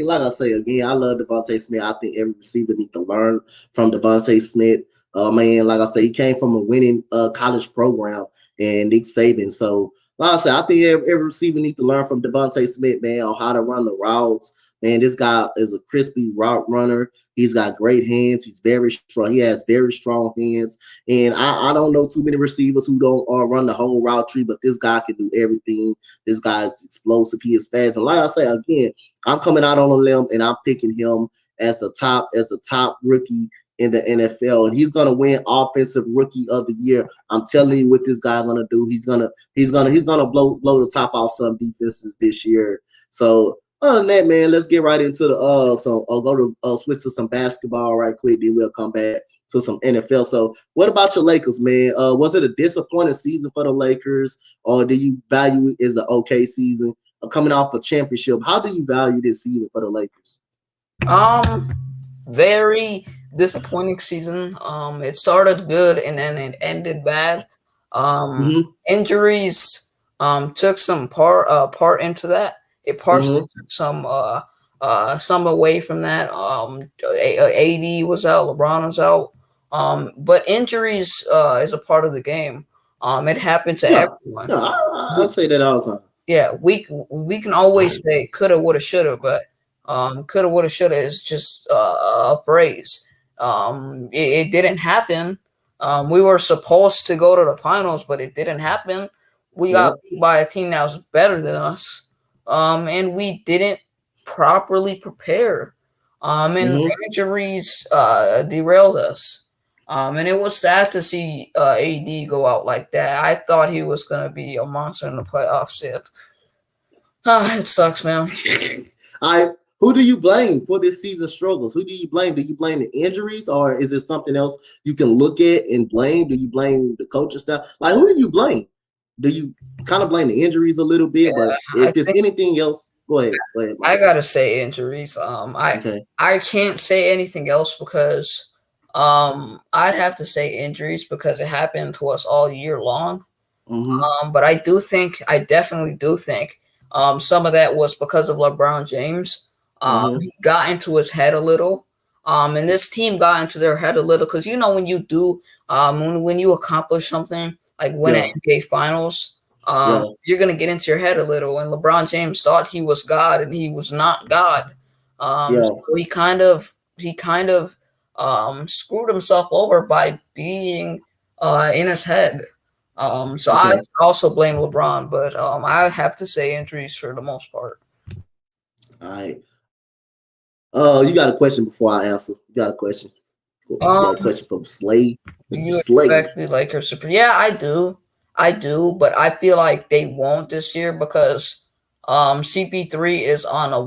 like I say again, I love Devontae Smith. I think every receiver needs to learn from Devontae Smith. Man, like I say, he came from a winning college program and Nick Saban. So, like I say, I think every receiver needs to learn from Devontae Smith, man, on how to run the routes. Man, this guy is a crispy route runner. He's got great hands. He's very strong. He has very strong hands. And I don't know too many receivers who don't run the whole route tree, but this guy can do everything. This guy is explosive. He is fast. And like I say, again, I'm coming out on a limb and I'm picking him as the top rookie in the NFL, and he's gonna win Offensive Rookie of the Year. I'm telling you what this guy's gonna do. He's gonna blow the top off some defenses this year. So other than that, man, let's get right into the so I'll go to switch to some basketball right quick, then we'll come back to some NFL. So what about your Lakers, man? Was it a disappointing season for the Lakers, or do you value it as an okay season? Coming off a championship, how do you value this season for the Lakers? Um, Very disappointing season. It started good and then it ended bad. Mm-hmm. Injuries took some part into that. It partially Mm-hmm. took some away from that. AD was out, LeBron was out. But injuries is a part of the game. It happened to Yeah. everyone. Yeah, I say that all the time. Yeah, we can always say coulda, woulda, shoulda, but coulda, woulda, shoulda is just a phrase. It didn't happen. We were supposed to go to the finals, but it didn't happen. We got Yeah. beat by a team that was better than us, and we didn't properly prepare. And Mm-hmm. injuries derailed us. And it was sad to see AD go out like that. I thought he was gonna be a monster in the playoffs. It sucks, man. I who do you blame for this season's struggles? Who do you blame? Do you blame the injuries, or is it something else you can look at and blame? Do you blame the coaching staff? Like, who do you blame? Do you kind of blame the injuries a little bit? Yeah, But I if it's think anything else, go ahead. Go ahead, I Mike. gotta say injuries. Okay. I can't say anything else because I'd have to say injuries because it happened to us all year long. Mm-hmm. But I definitely do think, some of that was because of LeBron James. Mm-hmm. He got into his head a little. And this team got into their head a little because when you do, when you accomplish something like win an Yeah. NBA Finals, Yeah. you're gonna get into your head a little. And LeBron James thought he was God, and he was not God. Yeah. So he kind of screwed himself over by being in his head. So I Okay. also blame LeBron, but I have to say injuries for the most part. All right. You got a question before I answer? You got a question? You got a Um, question for Slade, Mr. you Slade? expect the Lakers to? Yeah, I do, but I feel like they won't this year because CP3 is on a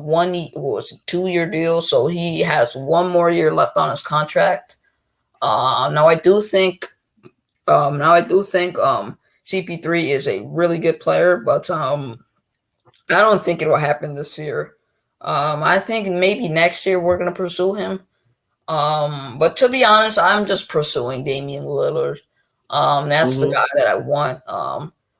2 year deal, so he has one more year left on his contract. Now I do think CP3 is a really good player, but I don't think it will happen this year. I think maybe next year we're gonna pursue him. But to be honest, I'm just pursuing Damian Lillard. That's the Mm-hmm. guy that I want.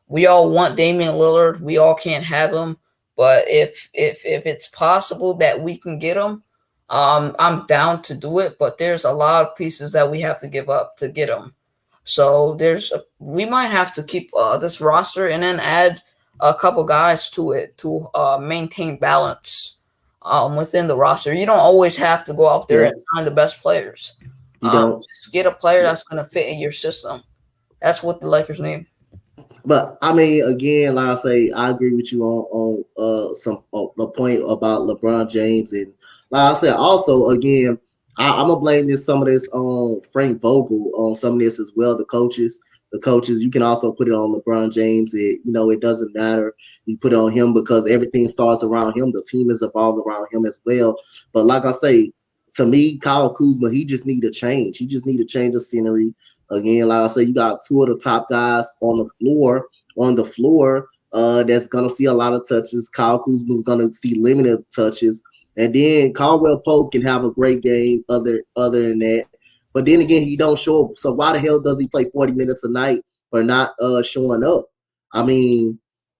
We all want Damian Lillard. We all can't have him, but if it's possible that we can get him, I'm down to do it. But there's a lot of pieces that we have to give up to get him. So we might have to keep this roster and then add a couple guys to it to maintain balance within the roster. You don't always have to go out there Yeah. and find the best players. You don't. Just get a player Yeah. that's going to fit in your system. That's what the Lakers need. But I mean, again, like I say, I agree with you on some the point about LeBron James, and like I said, also again, I'm gonna blame some of this on Frank Vogel on some of this as well. The coaches, you can also put it on LeBron James. It doesn't matter. You put it on him because everything starts around him. The team is evolved around him as well. But like I say, to me, Kyle Kuzma, he just need a change. He just need a change of scenery. Again, like I said, you got two of the top guys on the floor that's gonna see a lot of touches. Kyle Kuzma's gonna see limited touches. And then Caldwell Pope can have a great game other than that. But then again, he don't show up. So why the hell does he play 40 minutes a night for not showing up? I mean,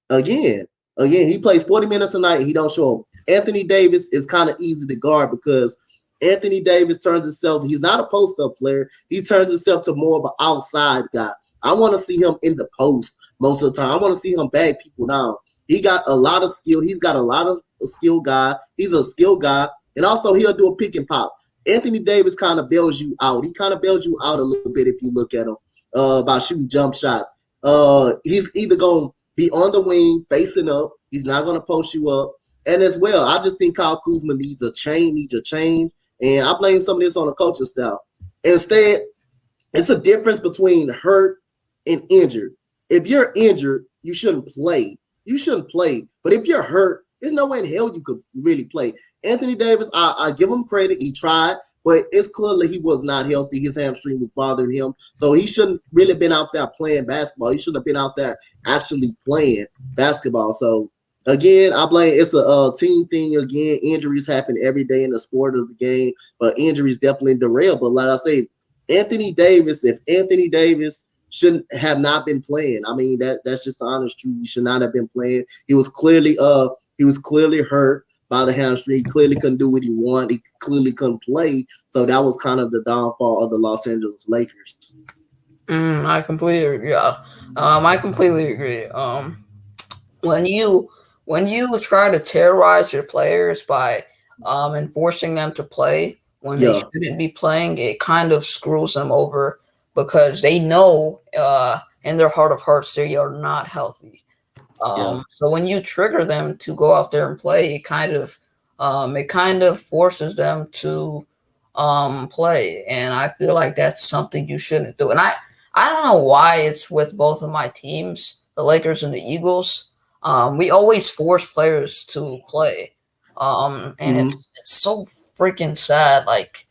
again, he plays 40 minutes a night and he don't show up. Anthony Davis is kind of easy to guard because Anthony Davis turns himself, he's not a post-up player. He turns himself to more of an outside guy. I want to see him in the post most of the time. I want to see him bag people down. He got a lot of skill. He's got a lot of skill guy. He's a skill guy. And also he'll do a pick and pop. Anthony Davis kind of bails you out. He kind of bails you out a little bit if you look at him by shooting jump shots. He's either going to be on the wing, facing up. He's not going to post you up. And as well, I just think Kyle Kuzma needs a change. And I blame some of this on the coaching style. Instead, it's a difference between hurt and injured. If you're injured, you shouldn't play. You shouldn't play. But if you're hurt, there's no way in hell you could really play. Anthony Davis, I give him credit. He tried, but it's clearly he was not healthy. His hamstring was bothering him. So he shouldn't really been out there playing basketball. He shouldn't have been out there actually playing basketball. So again, I blame it's a team thing. Again, injuries happen every day in the sport of the game, but injuries definitely derail. But like I say, if Anthony Davis shouldn't have not been playing. I mean, that's just the honest truth. He should not have been playing. He was clearly hurt by the hamstring. He clearly couldn't do what he wanted. He clearly couldn't play. So that was kind of the downfall of the Los Angeles Lakers. I completely agree. Yeah. I completely agree. When you try to terrorize your players by enforcing them to play when they Yeah, shouldn't be playing, it kind of screws them over because they know in their heart of hearts they are not healthy. yeah, So when you trigger them to go out there and play, it kind of forces them to play, and I feel like that's something you shouldn't do. And I don't know why it's with both of my teams, the Lakers and the Eagles. We always force players to play, and hmm it's so freaking sad. Like,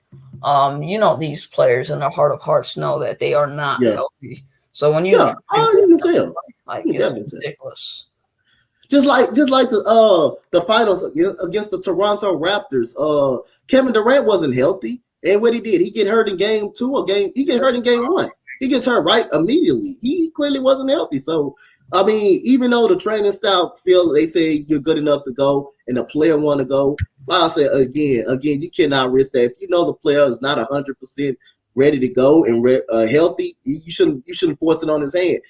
these players in their heart of hearts know that they are not yeah, healthy. So when you yeah. try and Oh, force you can them to tell. play, like, You can it's definitely tell. ridiculous. Just like the finals against the Toronto Raptors. Kevin Durant wasn't healthy, and what he did, he get hurt in game two or game. He get hurt in game one. He gets hurt right immediately. He clearly wasn't healthy. So I mean, even though the training staff feel they say you're good enough to go, and the player want to go, like I said again, you cannot risk that. If you know the player is not 100% ready to go and healthy, you shouldn't force it on his hand.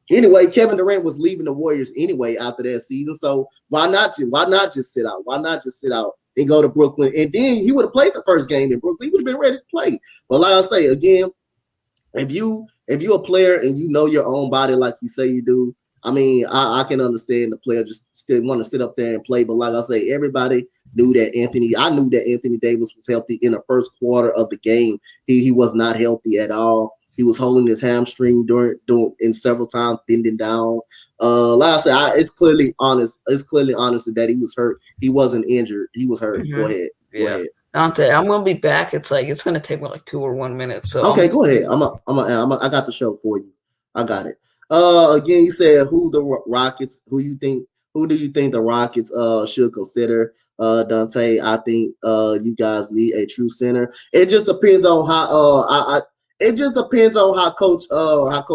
Anyway, Kevin Durant was leaving the Warriors anyway after that season. So why not just sit out? Why not just sit out and go to Brooklyn? And then he would have played the first game in Brooklyn. He would have been ready to play. But like I say again, if you a player and you know your own body like you say you do, I mean, I can understand the player just still want to sit up there and play. But like I say, everybody knew that I knew that Anthony Davis was healthy in the first quarter of the game. He was not healthy at all. He was holding his hamstring during in several times, bending down. Like I said, it's clearly honest. It's clearly honest that he was hurt. He wasn't injured. He was hurt. Go Hmm. ahead. Go Yeah. ahead. Dante, I'm gonna be back. It's gonna take me like 2 or 1 minute. So I'm Okay, go ahead. I got the show for you. I got it. Again, you said who the Rockets? Who do you think the Rockets should consider? Dante, I think you guys need a true center. It just depends on how it just depends on how Coach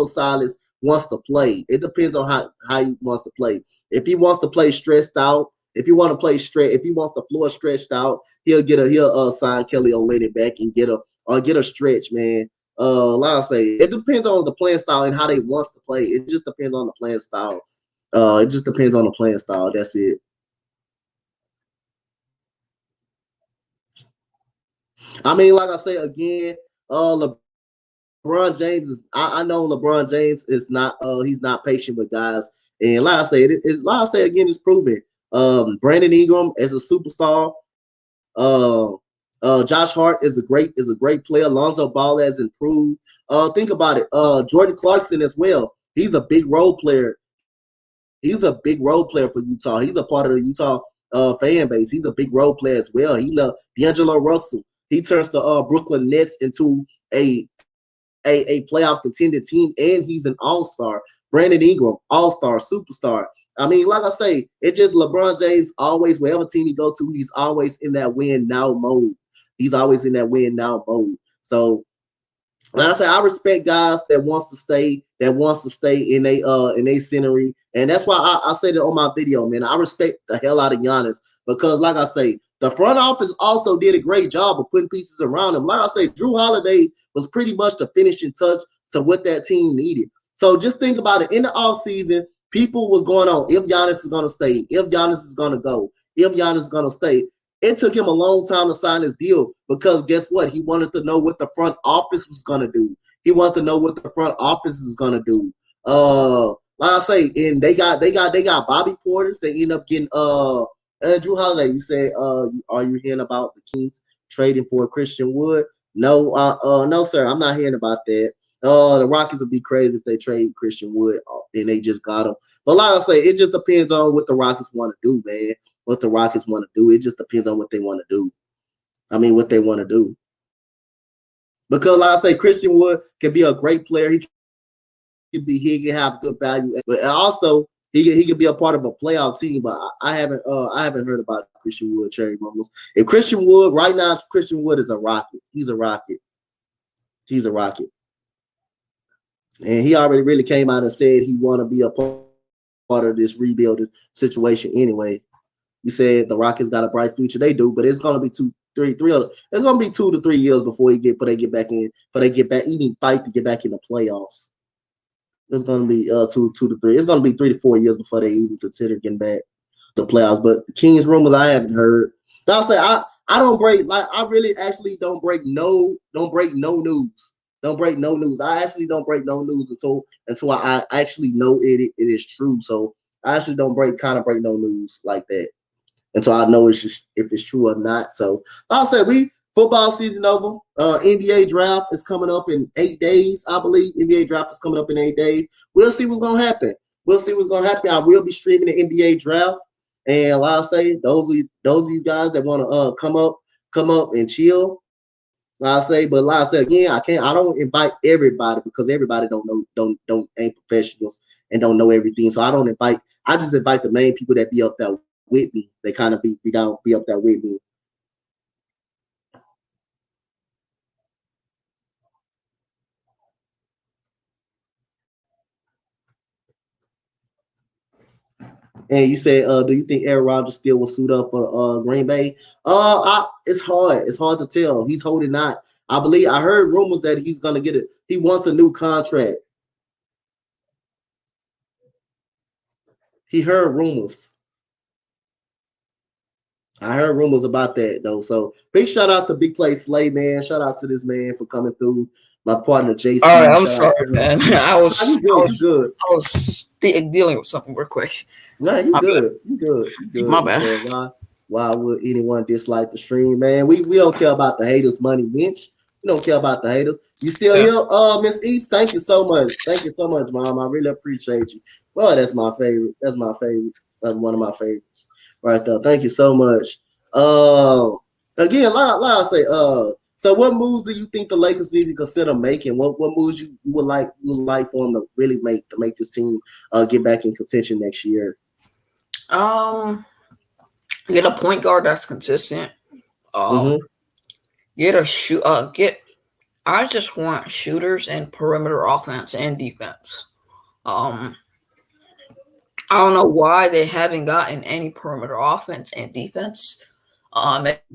Silas wants to play. It depends on how he wants to play. If he wants to play stressed out, if he wants the floor stretched out, he'll sign Kelly Olynyk back and get a stretch, man. Like I say, it depends on the playing style and how they wants to play. It just depends on the playing style. It just depends on the playing style. That's it. I mean, like I say again, LeBron James is. I know LeBron James is not. He's not patient with guys. And like I say, it's like I say again, it's proven. Brandon Ingram as a superstar. Josh Hart is a great player. Lonzo Ball has improved. Think about it. Jordan Clarkson as well. He's a big role player. He's a big role player for Utah. He's a part of the Utah fan base. He's a big role player as well. He love D'Angelo Russell. He turns the Brooklyn Nets into a playoff contended team, and he's an all-star. Brandon Ingram, all-star, superstar. I mean, like I say, it just LeBron James always, wherever team he go to, he's always in that win now mode. He's always in that win now mode. So and I say I respect guys that wants to stay in a scenery, and that's why I said it on my video, man. I respect the hell out of Giannis because, like I say, the front office also did a great job of putting pieces around him. Like I say, Drew Holiday was pretty much the finishing touch to what that team needed. So just think about it. In the offseason, people was going on if Giannis is going to stay, if Giannis is going to go, if Giannis is going to stay. It took him a long time to sign his deal because guess what? He wanted to know what the front office was gonna do. He wanted to know what the front office is gonna do. Like I say, and they got Bobby Porters. They end up getting Drew Holiday. You said are you hearing about the Kings trading for Christian Wood? No, no, sir. I'm not hearing about that. The Rockets would be crazy if they trade Christian Wood and they just got him. But like I say, it just depends on what the Rockets want to do, man. What the Rockets want to do. It just depends on what they want to do. I mean, what they want to do. Because like I say, Christian Wood can be a great player. He can have good value, but also he can be a part of a playoff team. But I haven't heard about Christian Wood trade rumors. If Christian Wood right now, Christian Wood is a Rocket. He's a Rocket. He's a Rocket. And he already really came out and said he want to be a part of this rebuilding situation anyway. He said the Rockets got a bright future. They do, but it's gonna be it's gonna be 2 to 3 years before they get back in, before they get back even fight to get back in the playoffs. It's gonna be 2 to 3. It's gonna be 3 to 4 years before they even consider getting back to the playoffs. But the Kings rumors I haven't heard. I'll say I don't break like I really actually don't break no news. Don't break no news. I actually don't break no news until I actually know it is true. So I actually don't break no news like that until I know it's just if it's true or not. So I'll say we football season over. NBA draft is coming up in 8 days, I believe. NBA draft is coming up in 8 days. We'll see what's gonna happen. We'll see what's gonna happen. I will be streaming the NBA draft. And like I say, those of you guys that want to come up and chill. Like I say, but like I say again, I don't invite everybody because everybody don't ain't professionals and don't know everything. So I just invite the main people that be up there with me. They kind of be up there with me. And you said, do you think Aaron Rodgers still will suit up for Green Bay? It's hard. It's hard to tell. He's holding out. I heard rumors that he's gonna get it. He wants a new contract. He heard rumors. I heard rumors about that though. So big shout out to Big Play Slay, man. Shout out to this man for coming through. My partner All right, JC. I'm Shout out sorry, to him. man. Nah, you good. You good. I was dealing with something real quick. Nah, you My bad. good. You good. You My good. You bad. said why would anyone dislike the stream, man? We don't care about the haters, money Lynch. We don't care about the haters. You still Yeah. here, Miss East? Thank you so much. Thank you so much, Mom. I really appreciate you. Well, that's my favorite. That's my favorite. That's one of my favorites right there. Thank you so much. Uh, again, like I say, so what moves do you think the Lakers need to consider making? What moves you would like for them to really make this team get back in contention next year? Um, get a point guard that's consistent. Um, Mm-hmm. get a shoot. Get. I just want shooters and perimeter offense and defense. Um, I don't know why they haven't gotten any perimeter offense and defense.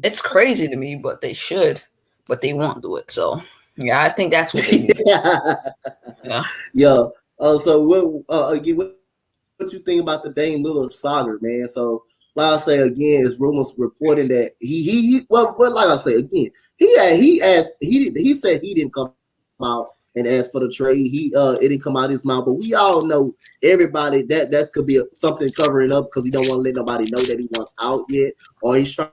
It's crazy to me, but they should, but they won't do it. So, yeah, I think that's what they need. Yeah. Yeah. So what? Again, what you think about the Dame Lillard saga, man? So, like I say again, it's rumors reporting that like I say again, he said he didn't come out and ask for the trade. It didn't come out his mouth, but we all know everybody that could be something covering up because he don't want to let nobody know that he wants out yet, or he's trying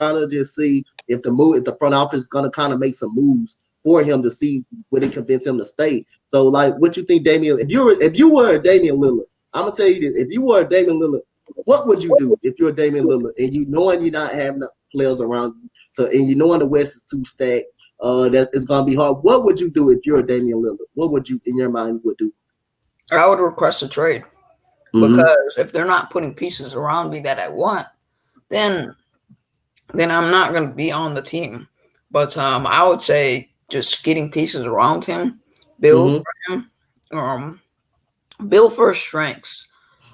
to just see if the front office is gonna kind of make some moves for him to see would it convince him to stay. So like, what you think, Damian? If you were a Damian Lillard, I'm gonna tell you this: if you were a Damian Lillard, what would you do if you're a Damian Lillard and you knowing you're not having players around you, so and you knowing the West is too stacked, that it's gonna be hard. What would you do if you're a Damian Lillard? What would you, in your mind, would do? I would request a trade Mm-hmm. because if they're not putting pieces around me that I want, then I'm not going to be on the team. But I would say just getting pieces around him, build Mm-hmm. for him, um, build for his strengths,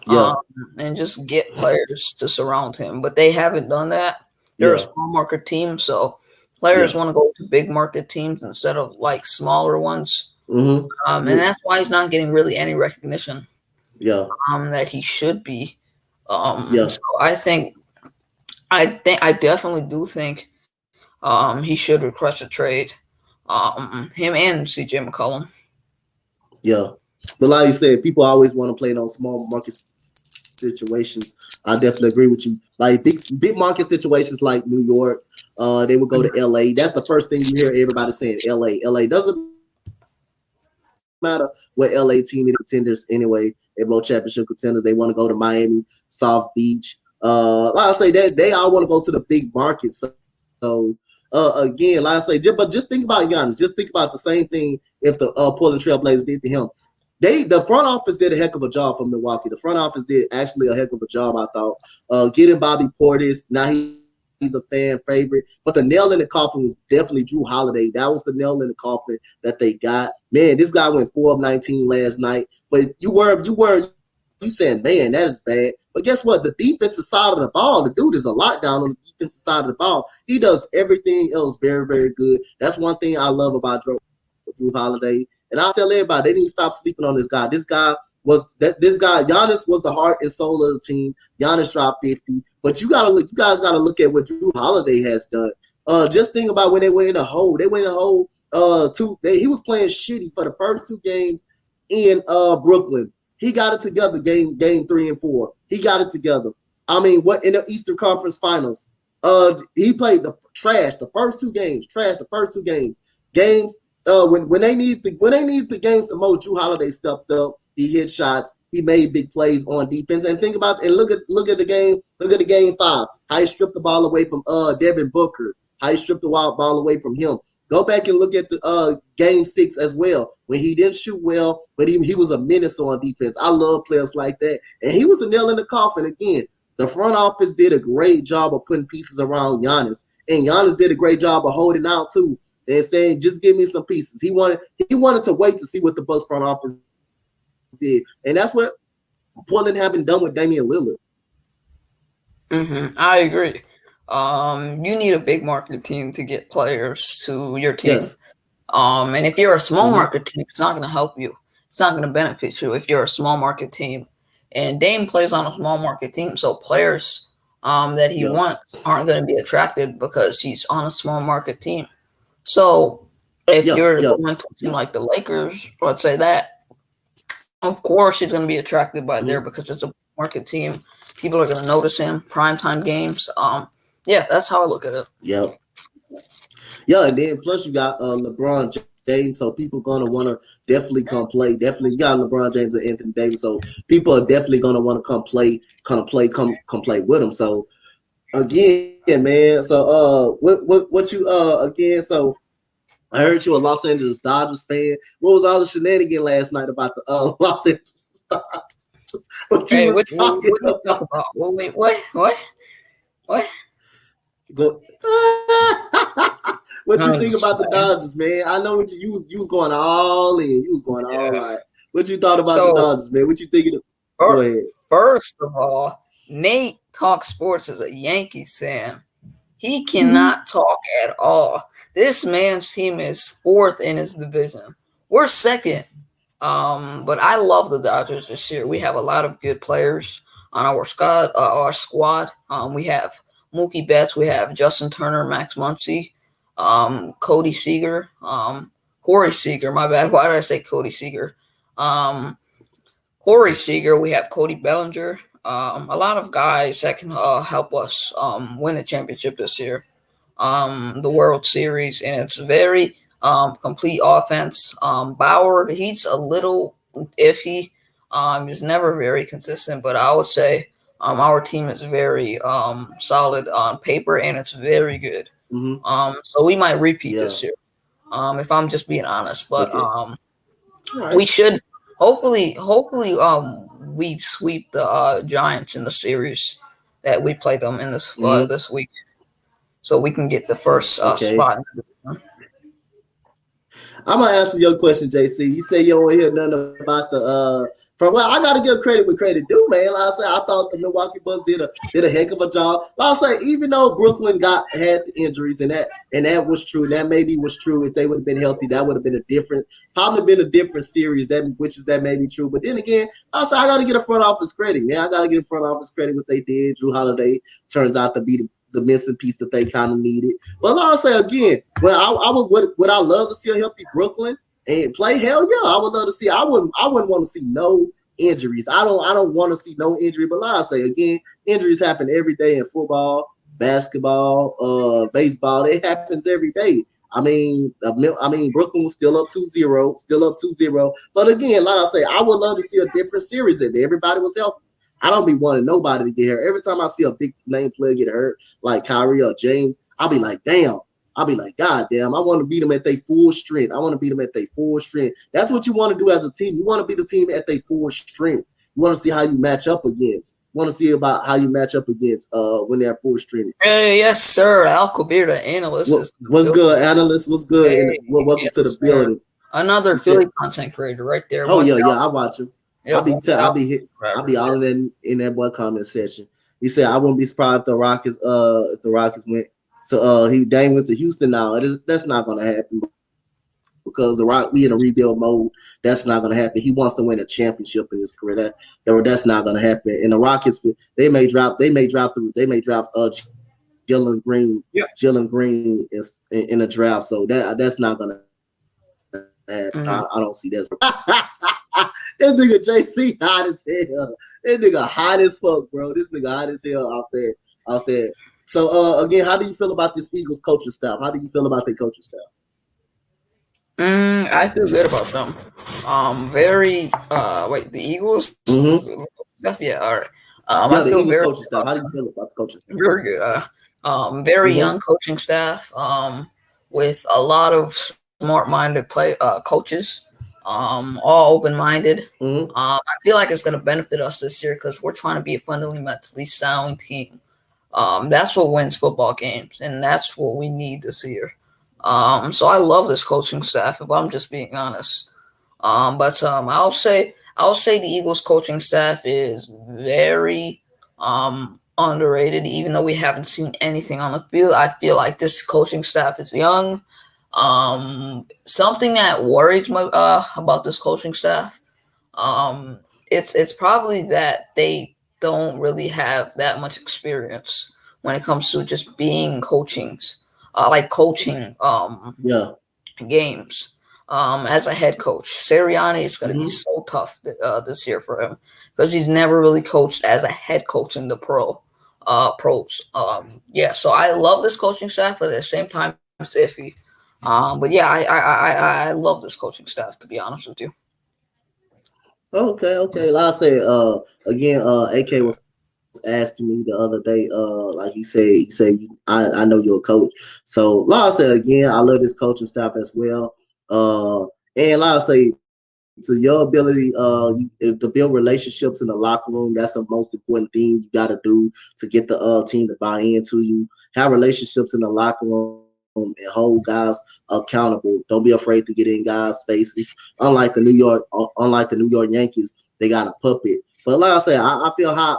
um, Yeah. and just get players to surround him. But they haven't done that. They're a Yeah. small market team, so players Yeah. want to go to big market teams instead of like smaller ones. Mm-hmm. And You. that's why he's not getting really any recognition Yeah. that he should be. Yeah. So I definitely do think he should request a trade. Him and CJ McCollum. Yeah. But like you said, people always want to play those small market situations. I definitely agree with you. Like big market situations like New York, They would go to LA. That's the first thing you hear everybody saying. LA. LA doesn't matter what LA team it is, contenders anyway. They're both championship contenders. They want to go to Miami, South Beach. Like I say, they all want to go to the big market. So again, like I say, but just think about Giannis. Just think about the same thing if the Portland Trailblazers did to him. The front office did a heck of a job for Milwaukee. The front office did actually a heck of a job, I thought. Getting Bobby Portis, now he's a fan favorite. But the nail in the coffin was definitely Drew Holiday. That was the nail in the coffin that they got. Man, this guy went 4 of 19 last night. But you saying, man, that is bad. But guess what? The defensive side of the ball, the dude is a lockdown on the defensive side of the ball. He does everything else very, very good. That's one thing I love about Drew Holiday. And I'll tell everybody, they need to stop sleeping on this guy. Giannis was the heart and soul of the team. Giannis dropped 50. But you guys gotta look at what Drew Holiday has done. Just think about when they were in the hole. They went in the hole he was playing shitty for the first 2 games in Brooklyn. He got it together game 3 and 4. He got it together. I mean, what in the Eastern Conference Finals? He played the first 2 games. Games when they need the games the most, Drew Holiday stepped up. He hit shots. He made big plays on defense. And think about and look at the game. Look at the game 5. How he stripped the ball away from Devin Booker. How he stripped the ball away from him. Go back and look at the game 6 as well, when he didn't shoot well, but he was a menace on defense. I love players like that. And he was a nail in the coffin again. The front office did a great job of putting pieces around Giannis. And Giannis did a great job of holding out too. And saying, just give me some pieces. He wanted to wait to see what the Bucks front office did. And that's what Portland haven't done with Damian Lillard. I agree. You need a big market team to get players to your team. Yes. And if you're a small market team, it's not going to help you. It's not going to benefit you if you're a small market team. And Dame plays on a small market team, so players that he wants aren't going to be attracted because he's on a small market team. So if you're going to a team like the Lakers, let's say that, of course he's going to be attracted by there because it's a market team. People are going to notice him. Primetime games. Yeah, that's how I look at it. Yep. Yeah, and then plus you got LeBron James, so people gonna want to definitely come play. Definitely, you got LeBron James and Anthony Davis, so people are definitely gonna want to come play with him. So again, man. So what you again? So I heard you a Los Angeles Dodgers fan. What was all the shenanigans last night about the Los Angeles Dodgers? What you was talking about? Wait, what? Go. What you think about the Dodgers, man? I know what you was going all in. You was going all right. What you thought about the Dodgers, man? What you thinking? Go ahead. First of all, Nate talks sports as a Yankees fan. He cannot talk at all. This man's team is 4th in his division. We're 2nd. But I love the Dodgers this year. We have a lot of good players on our squad. We have Mookie Betts. We have Justin Turner, Max Muncy, Corey Seager. My bad. Why did I say Cody Seager? Corey Seager. We have Cody Bellinger. A lot of guys that can help us win the championship this year, the World Series, and it's very complete offense. Bauer, he's a little iffy. He's never very consistent, but I would say our team is very solid on paper, and it's very good. So we might repeat this year, if I'm just being honest. But we should hopefully we sweep the Giants in the series that we play them in this week, so we can get the first spot in the division. I'm gonna answer your question, JC. You say you don't hear nothing about the I gotta give credit where credit due, man. Like I said, I thought the Milwaukee Bucks did a heck of a job. Like I say, even though Brooklyn had the injuries and that was true, that maybe was true. If they would have been healthy, that would have been probably been a different series. That may be true. But then again, I said I gotta get a front office credit, man. I gotta get a front office credit what they did. Drew Holiday turns out to be the missing piece that they kind of needed. But like I say again, would I love to see a healthy Brooklyn and play? Hell yeah, I would love to see. I wouldn't want to see no injuries. I don't want to see no injury. But like I say again, injuries happen every day in football. basketball, baseball. It happens every day. Brooklyn was still up 2-0, still up 2-0. But again, like I say, I would love to see a different series if everybody was healthy. I don't be wanting nobody to get hurt. Every time I see a big name player get hurt, like Kyrie or James, I'll be like, damn. I'll be like, God damn, I want to beat them at their full strength. I want to beat them at their full strength. That's what you want to do as a team. You want to be the team at their full strength. You want to see how you match up against. You want to see about how you match up against when they're full strength. Hey, yes, sir. Al Kabir, the analyst. What's good, analyst? What's good? Hey, Welcome yes, to the sir. building. Another Philly content creator right there. Oh yeah, I watch him. Yeah, I'll be all in that boy comment section. He said I wouldn't be surprised if the Rockets went to Dame went to Houston now. That's not gonna happen because we in a rebuild mode. That's not gonna happen. He wants to win a championship in his career. That's not gonna happen. And the Rockets they may draft Jalen Green in a draft. So that's not gonna happen. Mm-hmm. I don't see that. This nigga JC hot as hell. This nigga hot as fuck, bro. This nigga hot as hell out there. So again, how do you feel about this Eagles coaching staff? How do you feel about their coaching staff? I feel good about them. The Eagles stuff. Yeah, all right. The Eagles coaching staff. How do you feel about the coaching staff? Very good. Very young coaching staff. With a lot of smart-minded coaches. All open-minded. I feel like it's going to benefit us this year because we're trying to be a fundamentally sound team. That's what wins football games, and that's what we need this year. So I love this coaching staff, if I'm just being honest. But I'll say the Eagles coaching staff is very underrated, even though we haven't seen anything on the field. I feel like this coaching staff is young. Something that worries me about this coaching staff, it's probably that they don't really have that much experience when it comes to just being coaching games. As a head coach, Sirianni is going to be so tough this year for him because he's never really coached as a head coach in the pros. So I love this coaching staff, but at the same time, it's iffy. But yeah, I love this coaching staff, to be honest with you. Okay. Like I said, again, AK was asking me the other day, like he said, I know you're a coach. So like I said, again, I love this coaching staff as well. And like I say, to your ability, to build relationships in the locker room, that's the most important thing you got to do to get the team to buy into you. Have relationships in the locker room and hold guys accountable. Don't be afraid to get in guys' faces. Unlike the New York Yankees, they got a puppet. But like I said, I feel high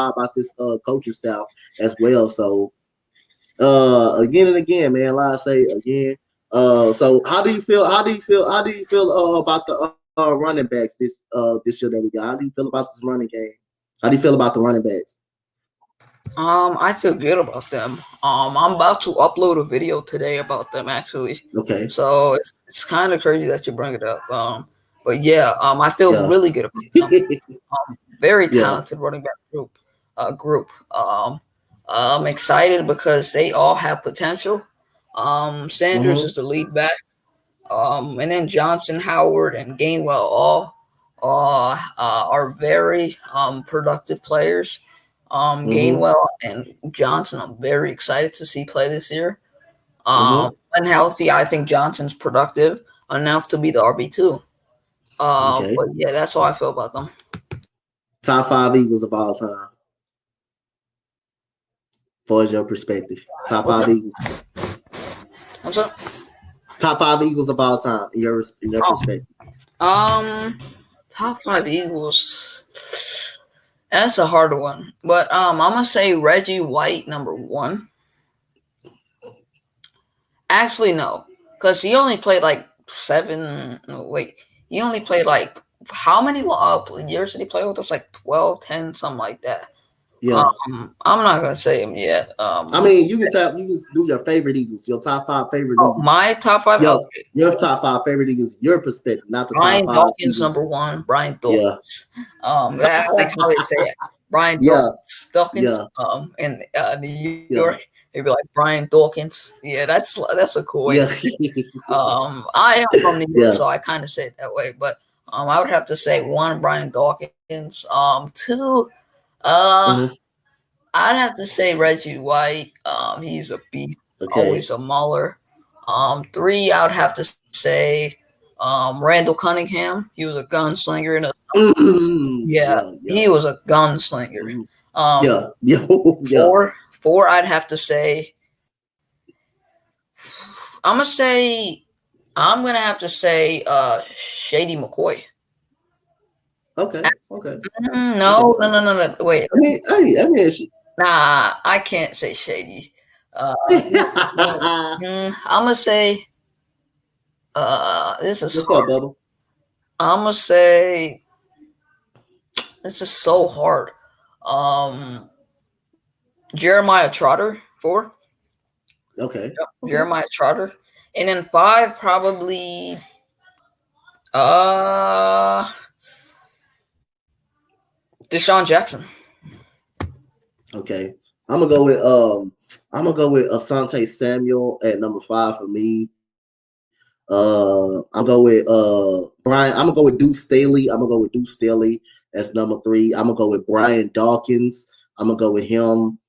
about this coaching staff as well. So again and again, man, like I say again. So how do you feel about the running backs this year that we got? How do you feel about this running game? How do you feel about the running backs? I feel good about them. I'm about to upload a video today about them, actually. Okay. So it's kind of crazy that you bring it up. But yeah, I feel really good about them. Very talented running back group. I'm excited because they all have potential. Sanders is the lead back. And then Johnson, Howard, and Gainwell all are very productive players. Gainwell and Johnson, I'm very excited to see play this year. When healthy, I think Johnson's productive enough to be the RB2. But yeah, that's how I feel about them. Top 5 Eagles of all time. For your perspective. Top 5 Eagles. What's up? Top 5 Eagles of all time in your perspective. Top 5 Eagles. That's a hard one. But I'm gonna say Reggie White, number 1. Actually, no. Because he only played like 7. No, wait. He only played like how many years did he play with us? Like 12, 10, something like that. Yeah. I'm not gonna say him yet. I mean, you can do your favorite Eagles, your top 5 favorite Eagles. My top 5. Okay. Your top 5 favorite Eagles, your perspective, not the Brian top 5. Dawkins, number 1. Brian Dawkins. I like how they say it. Brian Yeah, Dawkins, yeah, in New York, yeah, they'd be like Brian Dawkins. Yeah, that's a cool way to yeah, say it. I am from New York, yeah. so I kind of say it that way. But I would have to say one, Brian Dawkins. Two, uh, Hmm. I'd have to say Reggie White. He's a beast, always Okay. a mauler. Three, I would have to say Randall Cunningham. He was a gunslinger in a yeah, Yeah, yeah. he was a gunslinger. Hmm. Um, Yeah, yeah, yeah. four, I'd have to say. I'm gonna say. I'm gonna have to say. Shady McCoy. Okay, okay, No, okay. no, no, no, no. Wait. I mean, she. Nah, I can't say Shady. He's no. I'm gonna say. This is What's up, hard. Bubba? I'm gonna say this is so hard. Um, Jeremiah Trotter. Four. Okay, Yep, okay. Jeremiah Trotter. And then five, probably uh Deshaun Jackson. Okay. I'm gonna go with Asante Samuel at number 5 for me. I'm gonna go with Brian. I'm gonna go with Duke Staley. I'm gonna go with Duke Staley as number 3. I'm gonna go with Brian Dawkins. I'm gonna go with him.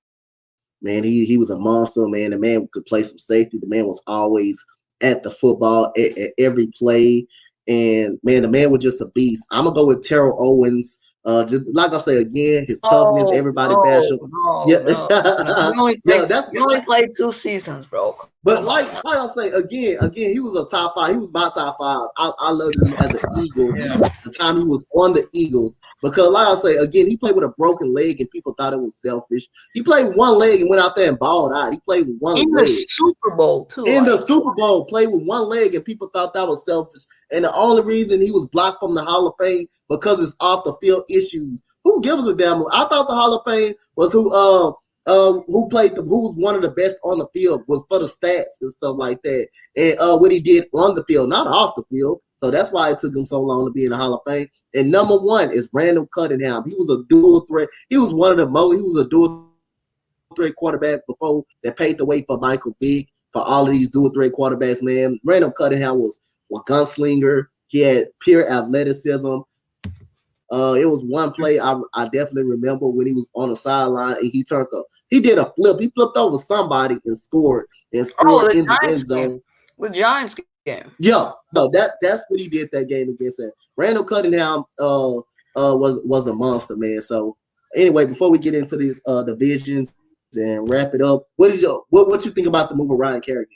Man, he was a monster, man. The man could play some safety. The man was always at the football at every play. And man, the man was just a beast. I'm gonna go with Terrell Owens. Just like I say again, his toughness, Oh everybody bash no, him. no, Yeah, no, no. yeah, that's You only played 2 seasons, bro. but Come on now. like I say again, he was a top 5. He was my top 5. I loved him as an Eagle. Yeah. The time he was on the Eagles, because like I say again, he played with a broken leg and people thought it was selfish. He played one leg and went out there and balled out. He played with one In the leg Super Bowl too, in the like Super Bowl, played with one leg, and people thought that was selfish. And the only reason he was blocked from the Hall of Fame because it's off the field issues. Who gives a damn? I thought the Hall of Fame was who was one of the best on the field, was for the stats and stuff like that, and what he did on the field, not off the field. So that's why it took him so long to be in the Hall of Fame. And number 1 is Randall Cunningham. He was a dual threat. He was one of the most. He was a dual threat quarterback before that paved the way for Michael Vick, for all of these dual threat quarterbacks, man. Randall Cunningham was a gunslinger. He had pure athleticism. It was one play I definitely remember when he was on the sideline and he did a flip. He flipped over somebody and oh, scored the in the Giants end game. zone. The Giants game. Yeah, no, that's what he did that game against that. Randall Cunningham was a monster, man. So anyway, before we get into these divisions and wrap it up, what you think about the move of Ryan Kerrigan?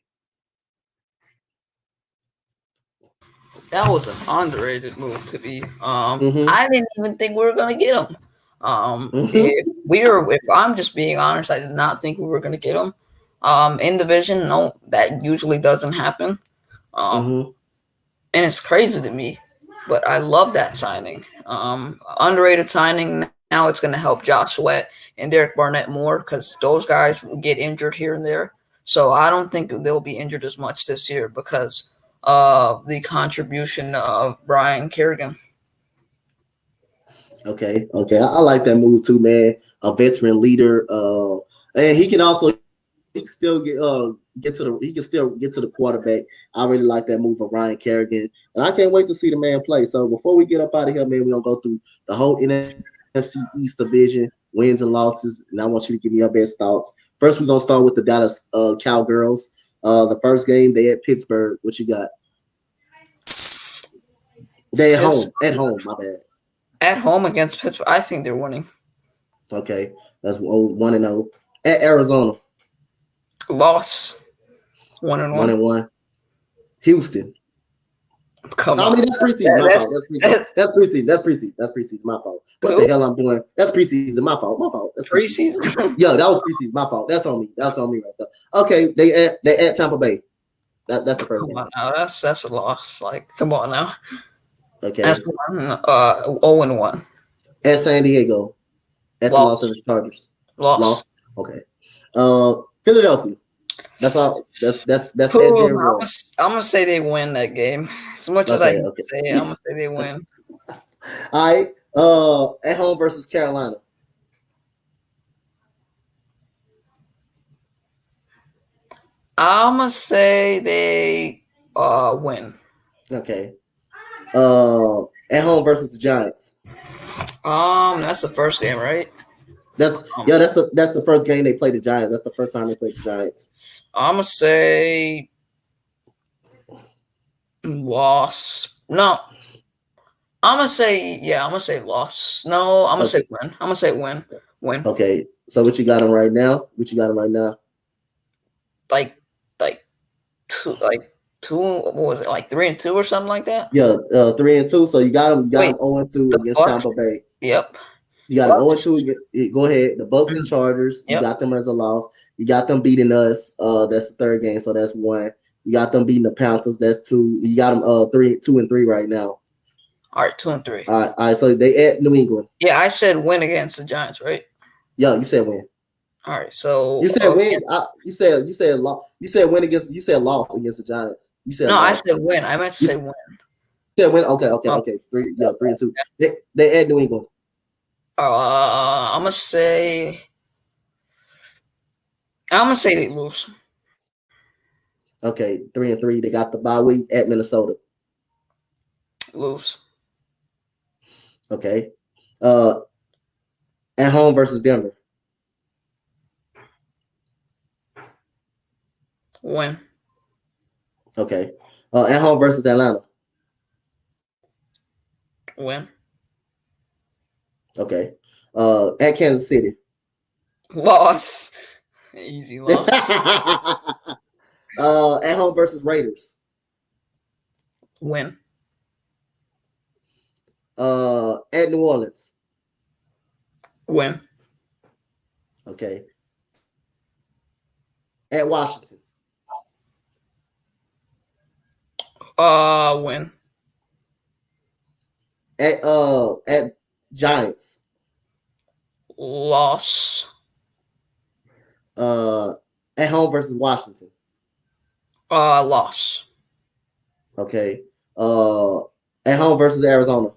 That was an underrated move to be. Mm-hmm. I didn't even think we were gonna get him. Mm-hmm. If I'm just being honest, I did not think we were gonna get him. In division, no, that usually doesn't happen. Um, Mm-hmm. and it's crazy to me, but I love that signing. Underrated signing. Now it's gonna help Josh Sweat and Derek Barnett more because those guys get injured here and there. So I don't think they'll be injured as much this year because of the contribution of Brian Kerrigan. Okay, okay. I like that move too, man. A veteran leader. And he can still he can still get to the quarterback. I really like that move of Ryan Kerrigan. And I can't wait to see the man play. So before we get up out of here, man, we're gonna go through the whole NFC East division, wins and losses, and I want you to give me your best thoughts. First, we're gonna start with the Dallas Cowgirls. The first game they at Pittsburgh. What you got? They Pittsburgh at home. My bad. at home against Pittsburgh, I think they're winning. Okay, that's 1-0 at Arizona. Loss 1-1. 1-1. Houston. Come I on, mean, that's preseason. My that's fault. That's preseason. That's preseason. That's preseason. That's preseason. My fault. What who the hell I'm doing? That's preseason. My fault. My fault. That's preseason. preseason. Yeah, that was preseason. My fault. That's on me. That's on me right there. Okay, they at Tampa Bay. That's the first Come game. on now, that's a loss. Like, come on now, that's Okay, 0-1 at San Diego, at the Los loss. Angeles Chargers. Loss. Lost. Okay. Philadelphia. That's all. That's at Ooh, Jerry World. I'm gonna say they win that game. As much as I Okay. hate to Okay. say it, I'm gonna say they win. All right. At home versus Carolina. I'ma say they win. Okay. At home versus the Giants. That's the first game, right? That's Um, yeah. That's the first game they played the Giants. That's the first time they played the Giants. I'ma say loss. No, I'm gonna say loss. No, I'm gonna say Okay. win. I'm gonna say win. Win. Okay. So what you got them right now? What you got them right now? Like like two. What was it? Like 3-2 or something like that. Yeah, 3-2. So you got them. You got Wait, them 0-2 the against Bucks. Tampa Bay. Yep. You got them Bucks. 0-2. Go ahead. The Bucks and Chargers. You Yep. got them as a loss. You got them beating us. That's the third game. So that's one. You got them beating the Panthers. That's two. You got them 2-3 right now. All right, 2-3. All right. So they at New England. Yeah, I said win against the Giants, right? Yeah, you said win. All right, so You said win. You said loss. You said win against. You said loss against the Giants. You said no, I loss. said win. I meant to You say win. said win. Okay. Um, 3-2. They at New England. I'm gonna say they lose. Okay, 3-3. They got the bye week at Minnesota. Lose. Okay. At home versus Denver. Win. Okay. At home versus Atlanta. Win. Okay. At Kansas City. Loss. Easy loss. At home versus Raiders. Win. At New Orleans. Win. Okay. At Washington. Win. At Giants. Loss. At home versus Washington. Loss. Okay. At home versus Arizona.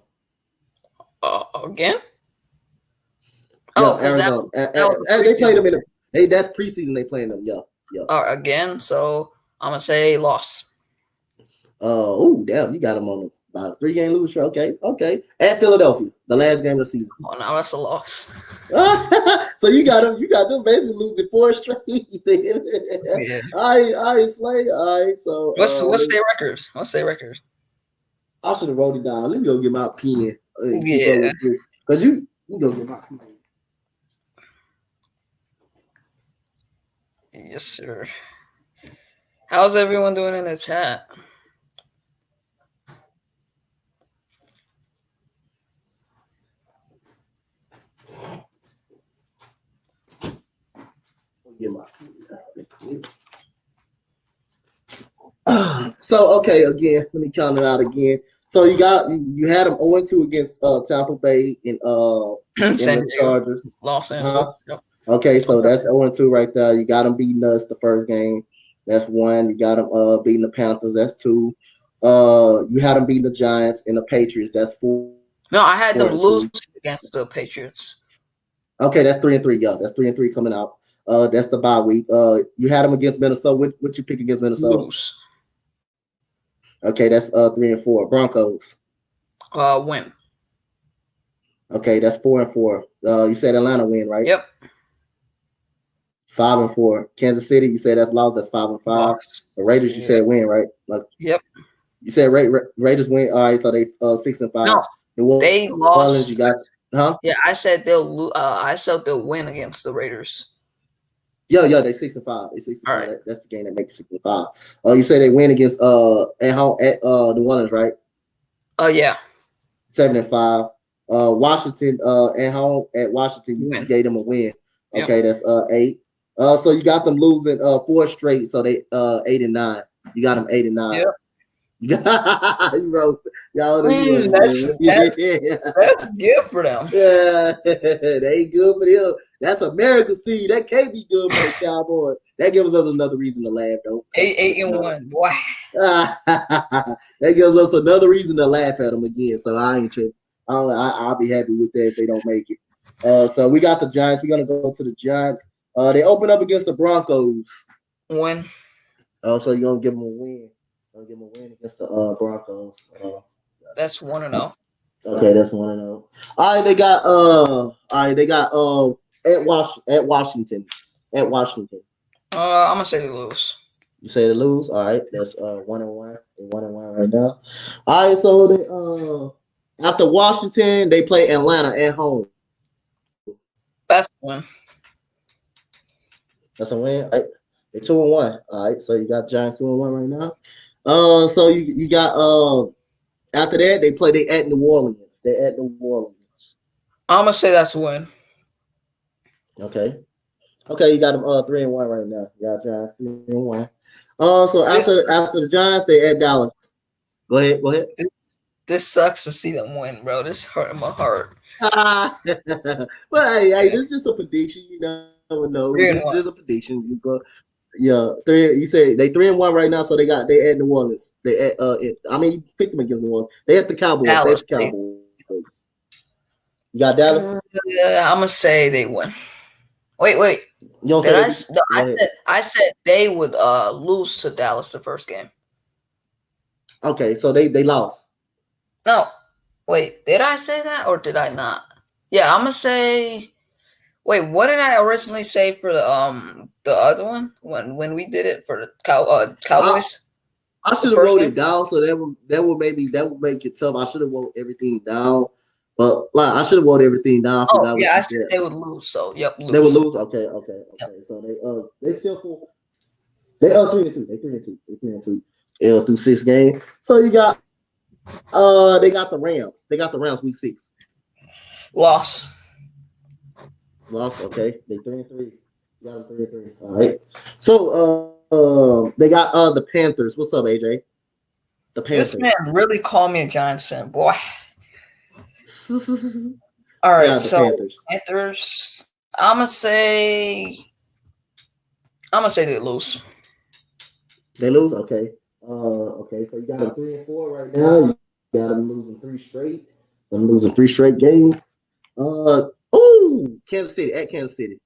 Again? Yeah, Oh, because Arizona. that was the They played preseason. them in the. That's preseason. They playing them. Yeah, yeah. Again, so I'm gonna say loss. Oh, damn! You got them on about a 3-game losing streak. Okay. At Philadelphia, the last game of the season. Oh, now that's a loss. So you got them. You got them basically losing 4 straight. Yeah. All right, Slay. All right. So What's their record? What's their record? I should have wrote it down. Let me go get my pen and keep up Yeah. with this because you go get my pen. Yes, sir. How's everyone doing in the chat? Get my So okay, again, let me count it out again. So you had them 0-2 against Tampa Bay in San the Diego, Chargers. Los Angeles. Huh? Yep. Okay, so that's 0-2 right there. You got them beating us the first game. That's one. You got them beating the Panthers. That's two. You had them beating the Giants and the Patriots. That's four. No, I had them 4-2. losing against the Patriots. Okay, that's 3-3. Yeah, that's 3-3 coming out. That's the bye week. You had them against Minnesota. What you pick against Minnesota? Lose. Okay, that's 3-4. Broncos. Win. Okay, that's 4-4. You said Atlanta win, right? Yep. 5-4. Kansas City, you said that's lost. That's 5-5. Loss. The Raiders, you said win, right? Yep. You said Raiders win. All right, so they 6-5. No, New they Orleans, lost. you got Yeah, I said they'll win against the Raiders. Yeah, they 6-5. They 6-5. All right. That's the game that makes 6-5. You say they win against at home at New Orleans, right? Oh yeah. 7-5. Washington at home at Washington, you gave them a win. Okay, that's 8. So you got them losing 4 straight, so they 8-9. You got them 8-9. Yep. You wrote, y'all know you wrote that's good for them. Yeah, they ain't good for them. That's America seed. That can't be good for the Cowboys. That gives us another reason to laugh, though. 8-1. Wow. That gives us another reason to laugh at them again. So I ain't tripping. I'll be happy with that if they don't make it. So we got the Giants. We're gonna go to the Giants. They open up against the Broncos. Win. Oh, so you're gonna give them a win? Gonna give them a win against the Broncos? That's 1-0. Okay, that's 1-0. All right, they got at Washington. At Washington. I'm gonna say they lose. You say they lose. All right, that's 1-1. They're 1-1 right now. All right, so they after Washington, they play Atlanta at home. That's one. That's a win. All right. They 2-1. All right, so you got Giants 2-1 right now. So you got after that they at New Orleans. They at New Orleans. I'm gonna say that's a win. Okay. Okay, you got them 3-1 right now. You got Giants 3-1. So This after the Giants, they at Dallas. Go ahead. Go ahead. this, this sucks to see them win, bro. This hurting my heart. Well, hey, this is just a prediction. You never know. This Three is and a one. prediction. You go, yeah. Three. You say they 3-1 right now, so they at New Orleans. They at I mean, you picked them against New Orleans. They at the Cowboys. They at Dallas. the Cowboys. You got Dallas. I'm gonna say they win. Wait. You don't Did say I? they. No, Go ahead. I said they would lose to Dallas the first game. Okay, so they lost. No, wait. Did I say that or did I not? Yeah, I'm gonna say. Wait, what did I originally say for the other one when we did it for the I Cowboys I the should have first wrote game? it down, so that would make it tough. I should have wrote everything down, but like I should have wrote everything down. I Oh forgot yeah, what I you said said. they would lose. So yep, They would lose. lose. Yep. Okay. So they still cool. They 3-2. They 3-2. They 3-2. Through 6 games. So you got they got the Rams. They got the Rams week 6. Loss. Lost. Okay. They 3-3. You got them 3-3. All right. So they got the Panthers. What's up, AJ? The This man Panthers. really called me a Giants fan, boy. All Yeah, right, the so Panthers. Panthers. I'm gonna say they lose. They lose. Okay. Okay. So you got them 3-4 right now. You got them losing 3 straight. Them losing 3 straight games. Kansas City at Kansas City.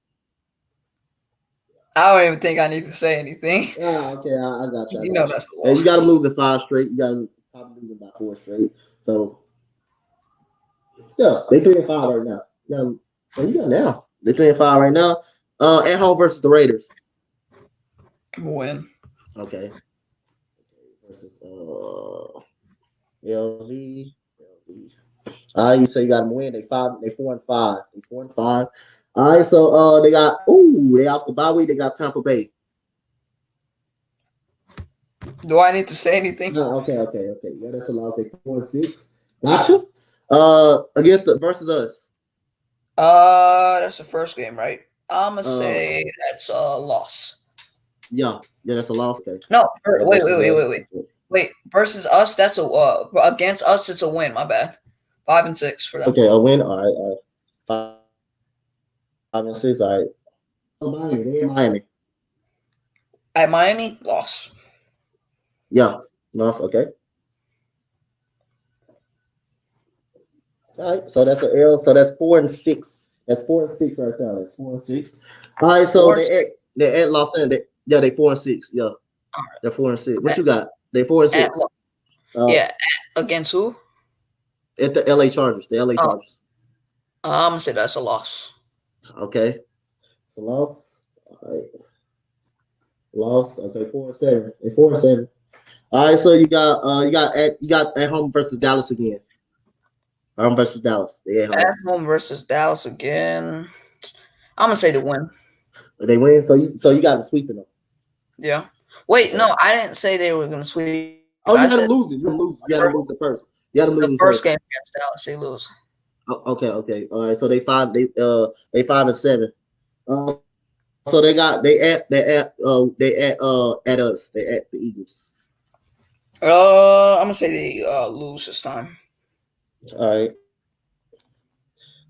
I don't even think I need to say anything. Okay. I got you. I You know got you. that's a And you got them loss. losing 5 straight. You got them probably losing about 4 straight. So yeah, they 3-5 right now. What you got now? They 3-5 right now. At home versus the Raiders. Win. Okay. Versus LV. LV. You say you got them win. They 4-5. They 4-5. All right, so they off the bye week. They got Tampa Bay. Do I need to say anything? No, okay. Yeah, that's a lot. They 4-6. Gotcha. Against the versus us. That's the first game, right? I'm gonna Uh, say that's a loss. yeah, that's a loss. Okay. No, Yeah, wait, versus us. wait. Versus us, that's a against us, it's a win. My bad. 5-6 for them. Okay, a win. All right. 5-6. All right. Miami. They in Miami. At Miami, loss. Yeah, loss. Okay. All right. So that's an L. So that's 4-6. That's 4-6 right there. That's 4-6. All right. So Four and six. they at Los Angeles. They 4-6. Yeah, they're 4-6. What At, you got? They 4-6. at Uh, yeah. Against who? at the LA Chargers. The LA Oh, Chargers. I'm gonna say that's a loss. Okay. So loss. All right. Loss. Okay. 4-7. They 4-7. All right. So you got at home versus Dallas again. Home versus Dallas. They at home. At home versus Dallas again. I'm gonna say the win. They win. So you got them sweeping them. Yeah. Wait, Okay. no, I didn't say they were gonna sweep. Oh, I you had them said losing. You had them lose. You had them lose the first. You had them the losing first first. game against Dallas, they lose. Okay. All right. So they 5-7. Uh, so they at us. They at the Eagles. I'm gonna say they lose this time. All right.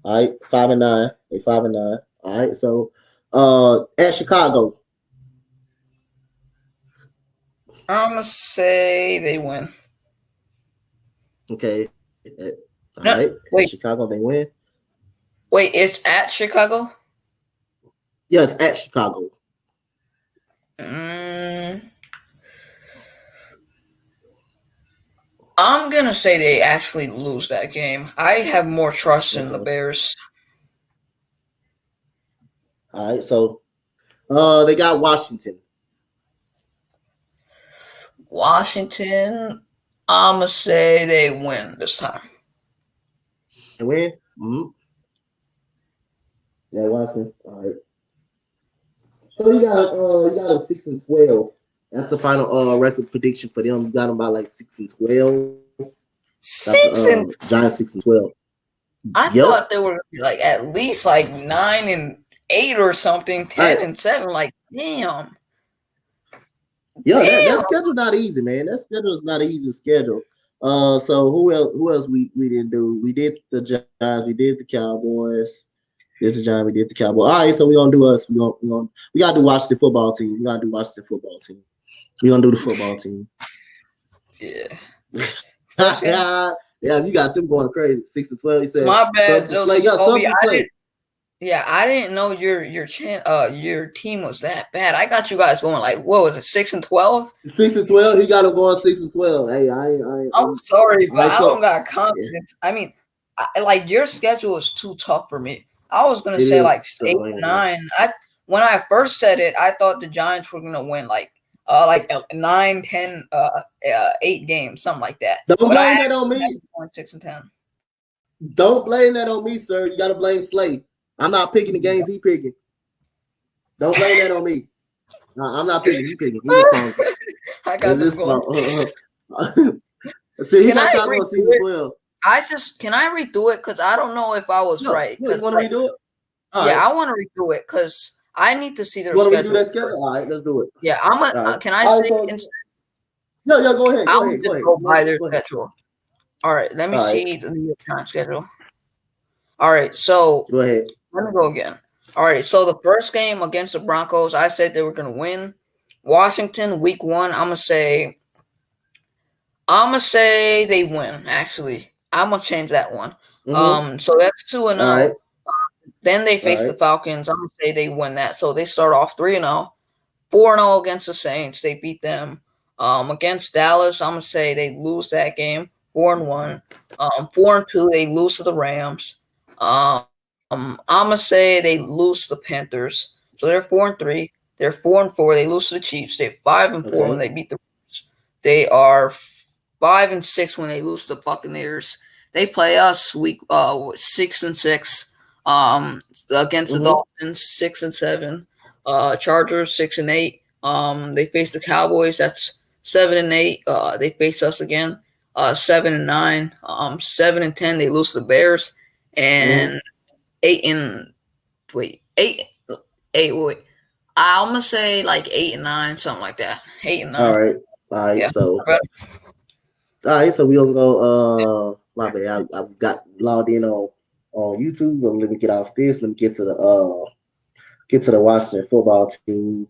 All right. 5-9. They 5-9. All right. So at Chicago. I'm gonna say they win. Okay. All No, right. At wait, Chicago they win. it's at Chicago. Yes, at Chicago. Mm, I'm gonna say they actually lose that game. I have more trust in the Okay. Bears. All right. So they got Washington. Washington, I'ma say they win this time. They win. Yeah, Washington. All right. So you got them 6-12. That's the final record prediction for them. You got them by like 6-12. Got the Six and Giants 6-12. I Yep. thought they were like at least like 9-8 or something, All right. 10-7. Like, damn, Yeah, that damn. schedule not easy, man. That schedule is not an easy schedule. So who else we didn't do? We did the Giants, we did the Cowboys, did the Giants, we did the Cowboys. All right, so we gonna do us. We gotta do Washington football team. We gotta do Washington football team. We gonna do the football team. Yeah. First game. Yeah, you got them going crazy. 6-12. You said My bad, something slay. Joseph Yeah, Kobe. something slay. I didn't know your team was that bad. I got you guys going like what was it, 6-12? 6-12. He got him going 6-12. Hey, I'm sorry, all but right. I don't So got yeah, confidence. I mean, like your schedule is too tough for me. I was gonna it say is. like eight So yeah. 9. I When I first said it, I thought the Giants were gonna win like 9, 10, 8 games, something like that. Don't But I blame that on actually had me. them going 6-10. Don't blame that on me, sir. You got to blame Slay. I'm not picking the games he picking. Don't blame that on me. No, I'm not picking. He picking. He responsible. I got It's them his going. fault. See, he Can got I y'all going redo season it? 12. Can I redo it? Because I don't know if I was No, right. no, you Because want to like, redo it? All yeah, right. I want to redo it because I need to see You their want to redo schedule that schedule? first. All right, let's do it. Yeah, I'm gonna. All right. Can I All say right, so instead? yeah, go ahead, I'm gonna just go by their Go ahead. schedule. All right, let me All right, see the New York Times schedule. All right, so go ahead. let me go again. All right, so the first game against the Broncos, I said they were gonna win. Washington, week 1, I'm gonna say they win. Actually, I'm gonna change that one. Mm-hmm. So that's 2 and All right, 0. Then they all face right. the Falcons. I'm gonna say they win that. So they start off 3-0. 4-0 against the Saints. They beat them. Against Dallas, I'm gonna say they lose that game. 4-1. 4-2, they lose to the Rams. I'm gonna say they lose to the Panthers. So they're 4-3. They're 4-4. They lose to the Chiefs. They're 5-4 when Okay. they beat the Rams. They are 5-6 when they lose to the Buccaneers. They play us week 6-6. Against the Mm-hmm. Dolphins, 6-7. Chargers 6-8. They face the Cowboys. That's 7-8. They face us again. 7-9. 7-10. They lose to the Bears, Mm-hmm. and 8. Wait. I'm gonna say like 8-9, something like that. 8-9. All right. All right. Yeah. So all right, so we gonna go. My bad. I've got logged in on YouTube. So let me get off this. Let me get to the Washington football team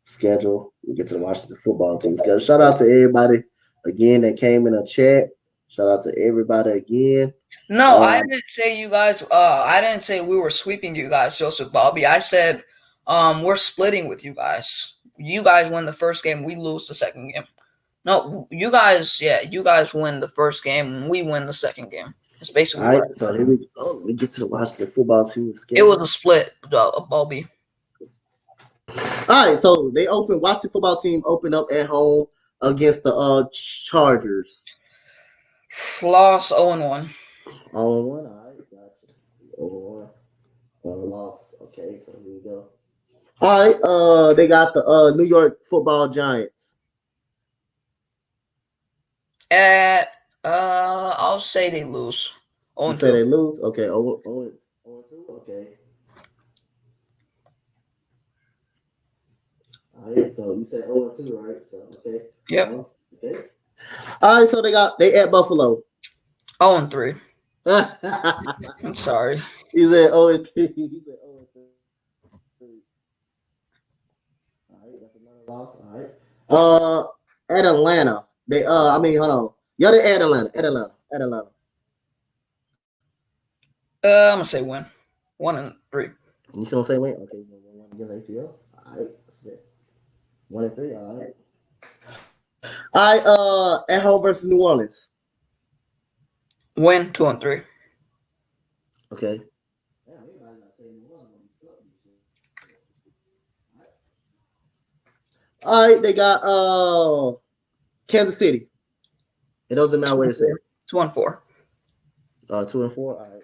schedule. We get to the Washington football team schedule. Shout out to everybody again that came in the chat. Shout out to everybody again. No, I didn't say you guys. I didn't say we were sweeping you guys, Joseph Bobby. I said we're splitting with you guys. You guys win the first game. We lose the second game. No, you guys. Yeah, you guys win the first game. And we win the second game. That's basically All right, what I so said. here we go. We get to the Washington football team It was schedule. a split, Bobby. All right, so they open Washington football team open up at home against the Chargers. Loss 0-1. All in one. All right, gotcha. Over one. Loss. Okay, so here we go. All right, they got the New York Football Giants. At I'll say they lose. You say 0-2. they lose? Okay, 0-2. Okay. All right, so you said 0-2, right? So okay, Yep. loss. Okay. All right, so they at Buffalo. 0-3. He I'm sorry. said 0-3. He said 0-3. All right, that's another loss. All right. At Atlanta. I mean, hold on. Yeah, they at Atlanta. At Atlanta. I'm gonna say win. 1-3. You still say win? Okay, 1 against ATL. All right, that's it. 1-3. All right. At home versus New Orleans. Win 2-3. Okay. All right, they got Kansas City. It doesn't matter Two where and it's four. at. 2-4. 2-4. All right.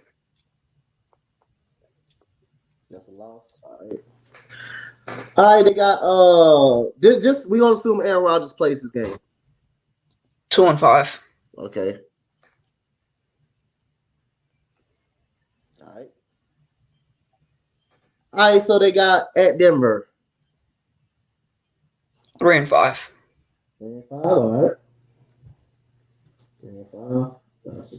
That's a loss. All right. All right, they got just we gonna assume Aaron Rodgers plays this game. 2-5. Okay. All right. All right, so they got at Denver. 3-5. 3-5. All right. 3-5. Gotcha.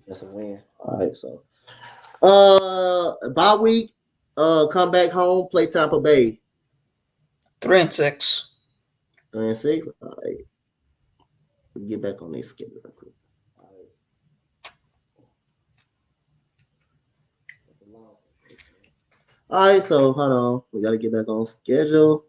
That's a win. All right, so bye week, come back home, play Tampa Bay. 3-6. 3-6. All right. Get back on their schedule. All right, so hold on. We gotta get back on schedule.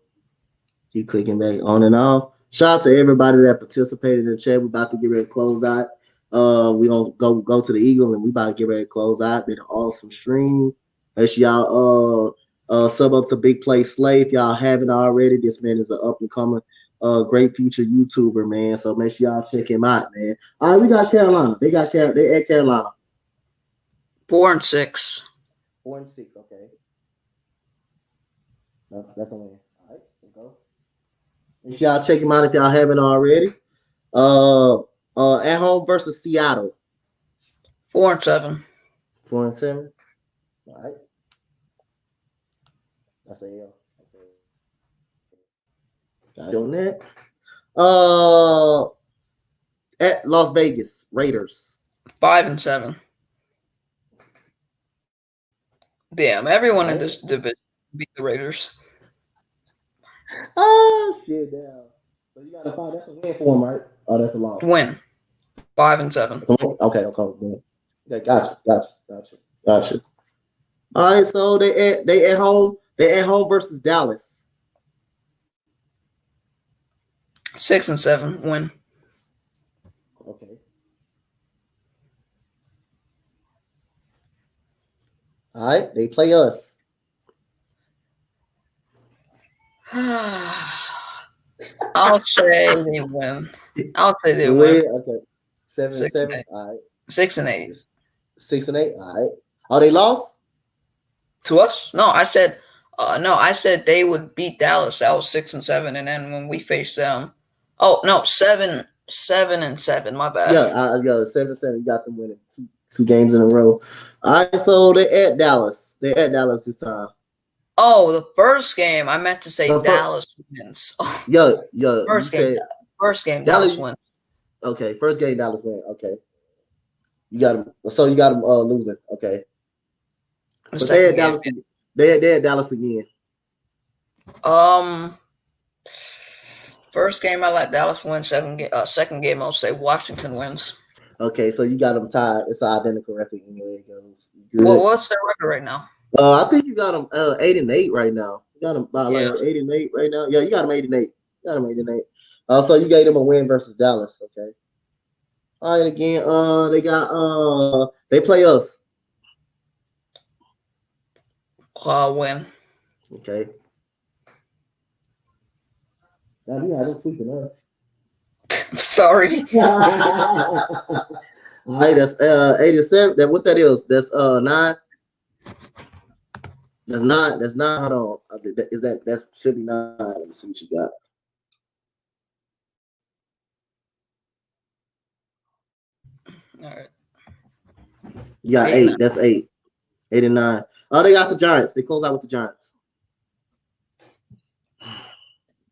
Keep clicking back on and off. Shout out to everybody that participated in the chat. We're about to get ready to close out. We gonna go to the Eagles and we about to get ready to close out. Been an awesome stream. Make sure y'all sub up to Big Play Slay if y'all haven't already. This man is an up and coming great future YouTuber, man. So make sure y'all check him out, man. All right, we got Carolina. They at Carolina. 4-6. 4-6, okay. That's a win. All right, let's go. Make sure y'all check him out if y'all haven't already. At home versus Seattle. 4-7. 4-7. All right. That's a L. Okay. Got on that. At Las Vegas Raiders. 5-7. Damn, everyone in this division beat the Raiders. Oh shit! Damn. So you got a 5. That's a win for him, right? Oh, that's a loss. Win. 5-7. Okay. Yeah, gotcha. All right, so they at home. They at home versus Dallas. 6-7. Win. Okay. All right, they play us. I'll say they win. Okay. 6 and 7-7. 8. All right. 6-8. 6-8. All right. Oh, they lost To us? No, I said they would beat Dallas. That was 6-7, and then when we faced them, oh no, 7-7. My bad. Yeah. 7-7. You got them winning two games in a row. All right, so they at Dallas. They at Dallas this time. Oh, the first game. I meant to say Dallas wins. Yeah. First game, Dallas wins. Okay, first game Dallas win. Okay, you got them. So you got them losing. Okay, but they at Dallas. They at Dallas again. First game I let Dallas win. Second game I'll say Washington wins. Okay, so you got them tied. It's identical record anyway. It goes. Good. Well, what's their record right now? I think you got them 8-8 right now. You got them about like 8-8 right now. Yeah, you got them 8-8. You got them 8-8. So you gave them a win versus Dallas. Okay. All right, again. They play us. Win. Okay. Now you haven't sweeping us. Sorry. All right, that's 87. That what that is? That's 9. That's not. That's not. Hold on. Is that should be 9? Let me see what you got. All right. You got 8. That's 8. 8 and 9. Oh, they got the Giants. They close out with the Giants.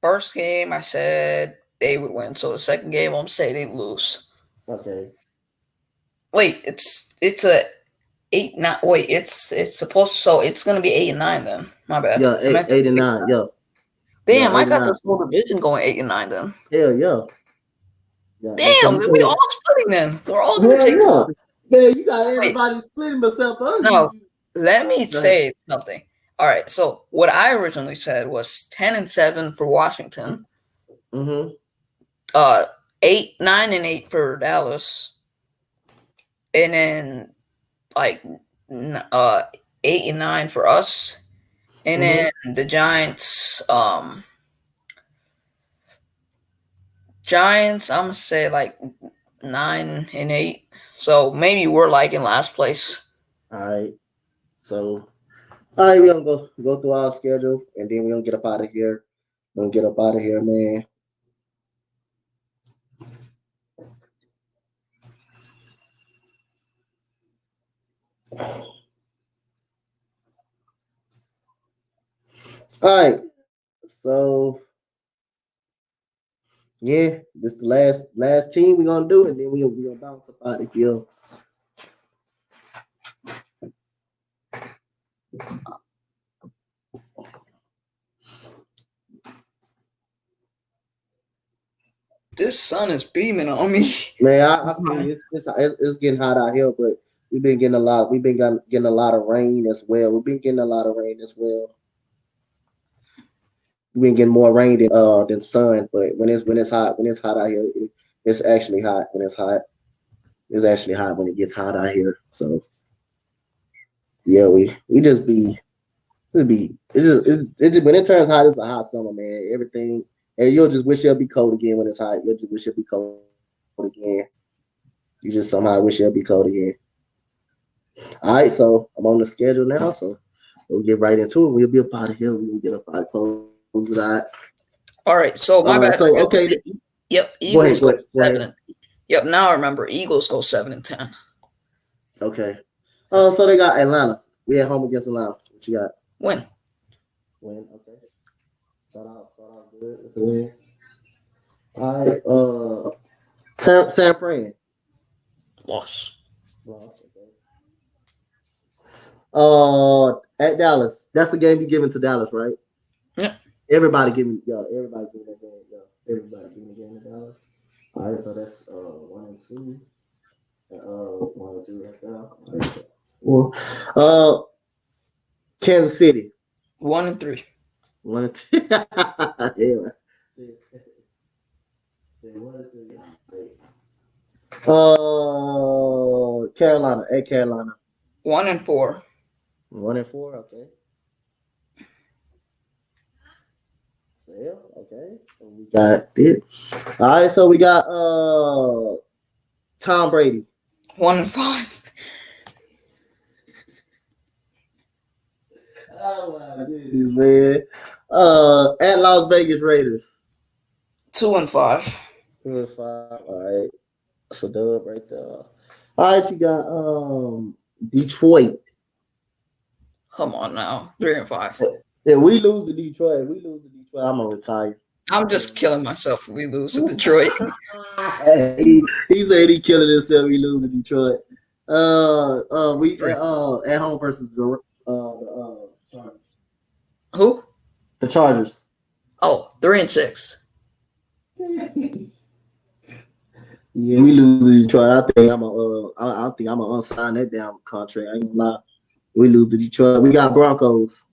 First game, I said they would win. So the second game, I'm say they lose. Okay. Wait, it's a 8-9. Wait, it's supposed to. So it's gonna be 8 and 9 then. My bad. Yeah, 8 and 9. Yeah. Damn, I got this whole division going 8 and 9 then. Hell yeah. Damn, we all splitting then. We're all gonna take. Yeah, you got everybody splitting except us. No, let me say something. All right, so what I originally said was 10-7 for Washington, Mm-hmm. 8, 9, and 8 for Dallas, and then like 8 and 9 for us, and Mm-hmm. then the Giants, I'm gonna say like 9 and 8. So maybe we're like in last place. All right. So, all right, we're gonna go through our schedule, and then we're gonna get up out of here. We're gonna get up out of here, man. All right. So, yeah, this is the last team we're gonna do, and then we gonna bounce up out of here. This sun is beaming on me. Man, I feel you. It's getting hot out here, but we've been getting a lot of rain as well. We've been getting a lot of rain as well. We've been getting more rain than sun, but when it's hot out here, it's actually hot when it's hot. It's actually hot when it gets hot out here. So yeah, we just be it be it's just when it turns hot, it's a hot summer, man. Everything, and you'll just wish it'll be cold again when it's hot. You'll just wish it'll be cold again. You just somehow wish it'll be cold again. All right, so I'm on the schedule now, so we'll get right into it. We'll be up out of here. We'll get up out, close it out. All right, so my bad. So okay, Yep, go ahead, Eagles go go ahead, go seven. ahead. Yep, now I remember. Eagles go 7-10. Okay. So they got Atlanta. We at home against Atlanta. What you got? Win. Win. Okay. Start out good with the win. All right. San Fran. Loss. Lost. Okay. At Dallas. That's the game you giving to Dallas, right? Yep. Everybody giving that game. Everybody giving the game to Dallas. All right. So that's 1 and 2. 1 and 2 right now. All right. So four. Kansas City. 1-3. 1 and 2. Yeah. Say 1 and 3. Carolina. At Carolina. 1-4. 1 and 4. Okay. So, yeah. Okay. So we got it. All right. So we got Tom Brady. 1-5. Oh my goodness, man. At Las Vegas Raiders. 2-5. 2 and 5. All right. That's a dub right there. All right, you got Detroit. Come on now. 3-5. If we lose to Detroit, I'm gonna retire. I'm just killing myself if we lose to Detroit. he said he killing himself. If we lose to Detroit. We at home versus Chargers. Who? The Chargers. Oh, 3-6. Yeah, we lose to Detroit. I think I'm gonna unsign that damn contract. I ain't gonna lie. We lose to Detroit. We got Broncos.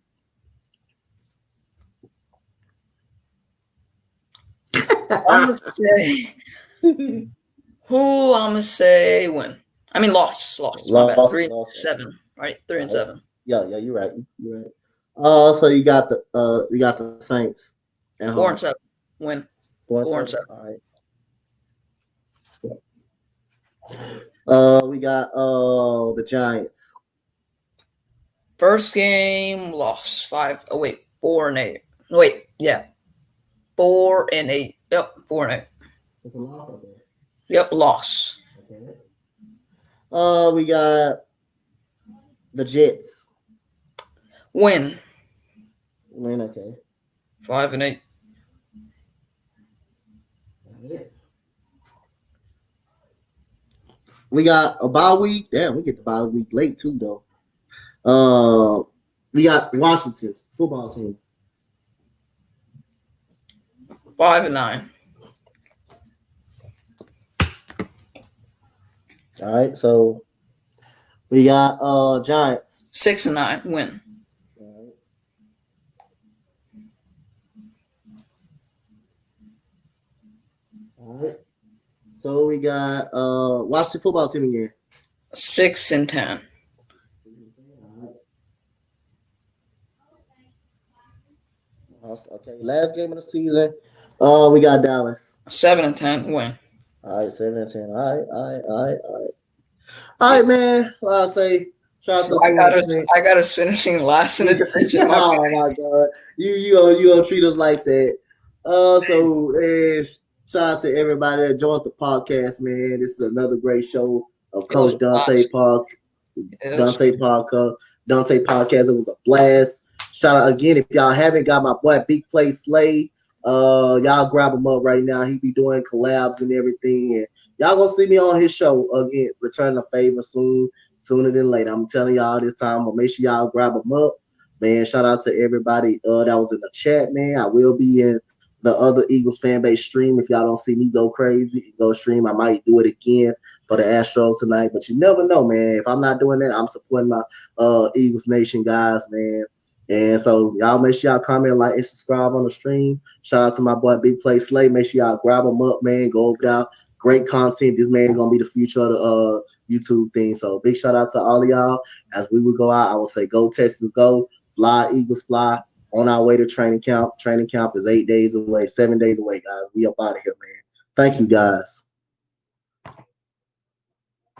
I'm gonna say who? I'm gonna say win. I mean loss. My bad. 3-7. Right, 3-7. Yeah, you're right. You're right. So you got the Saints at home. 4-7. Win. 4-7. 4-7. All right. We got the Giants. First game loss 5. Oh wait, 4-8. Wait, yeah, 4-8. Yep, 4-8. That's a lot of it. Yep, loss. Okay. We got the Jets. Win. Win. Okay. 5-8. We got a bye week. Damn, we get the bye week late too, though. We got Washington football team. 5-9. All right, so we got Giants. 6-9. Win. All So we got watch the football team again. 6-10. Okay, last game of the season. We got Dallas. 7-10 win. All right, 7-10. All right, man. Well, I say shout out So to the I two on the got us. stream. I got us finishing last in the division. My Oh my god, you don't treat us like that. Shout out to everybody that joined the podcast, man. This is another great show of it was Coach Donte Park. it was Dante Podcast. Dante Podcast. It was a blast. Shout out again if y'all haven't got my boy Big Play Slay. Y'all grab him up right now. He be doing collabs and everything, and y'all gonna see me on his show again. Return the favor soon, sooner than later. I'm telling y'all this time. But make sure y'all grab him up, man. Shout out to everybody that was in the chat, man. I will be in the other Eagles fan base stream. If y'all don't see me go crazy, go stream. I might do it again for the Astros tonight, but you never know, man. If I'm not doing that, I'm supporting my Eagles Nation guys, man. And so y'all make sure y'all comment, like, and subscribe on the stream. Shout out to my boy Big Play Slay. Make sure y'all grab him up, man. Go over there. Great content. This man gonna be the future of the YouTube thing. So big shout out to all of y'all. As we would go out, I will say, go Texans, go. Fly Eagles, fly. On our way to training camp. Training camp is 8 days away, 7 days away, guys. We up out of here, man. Thank you, guys.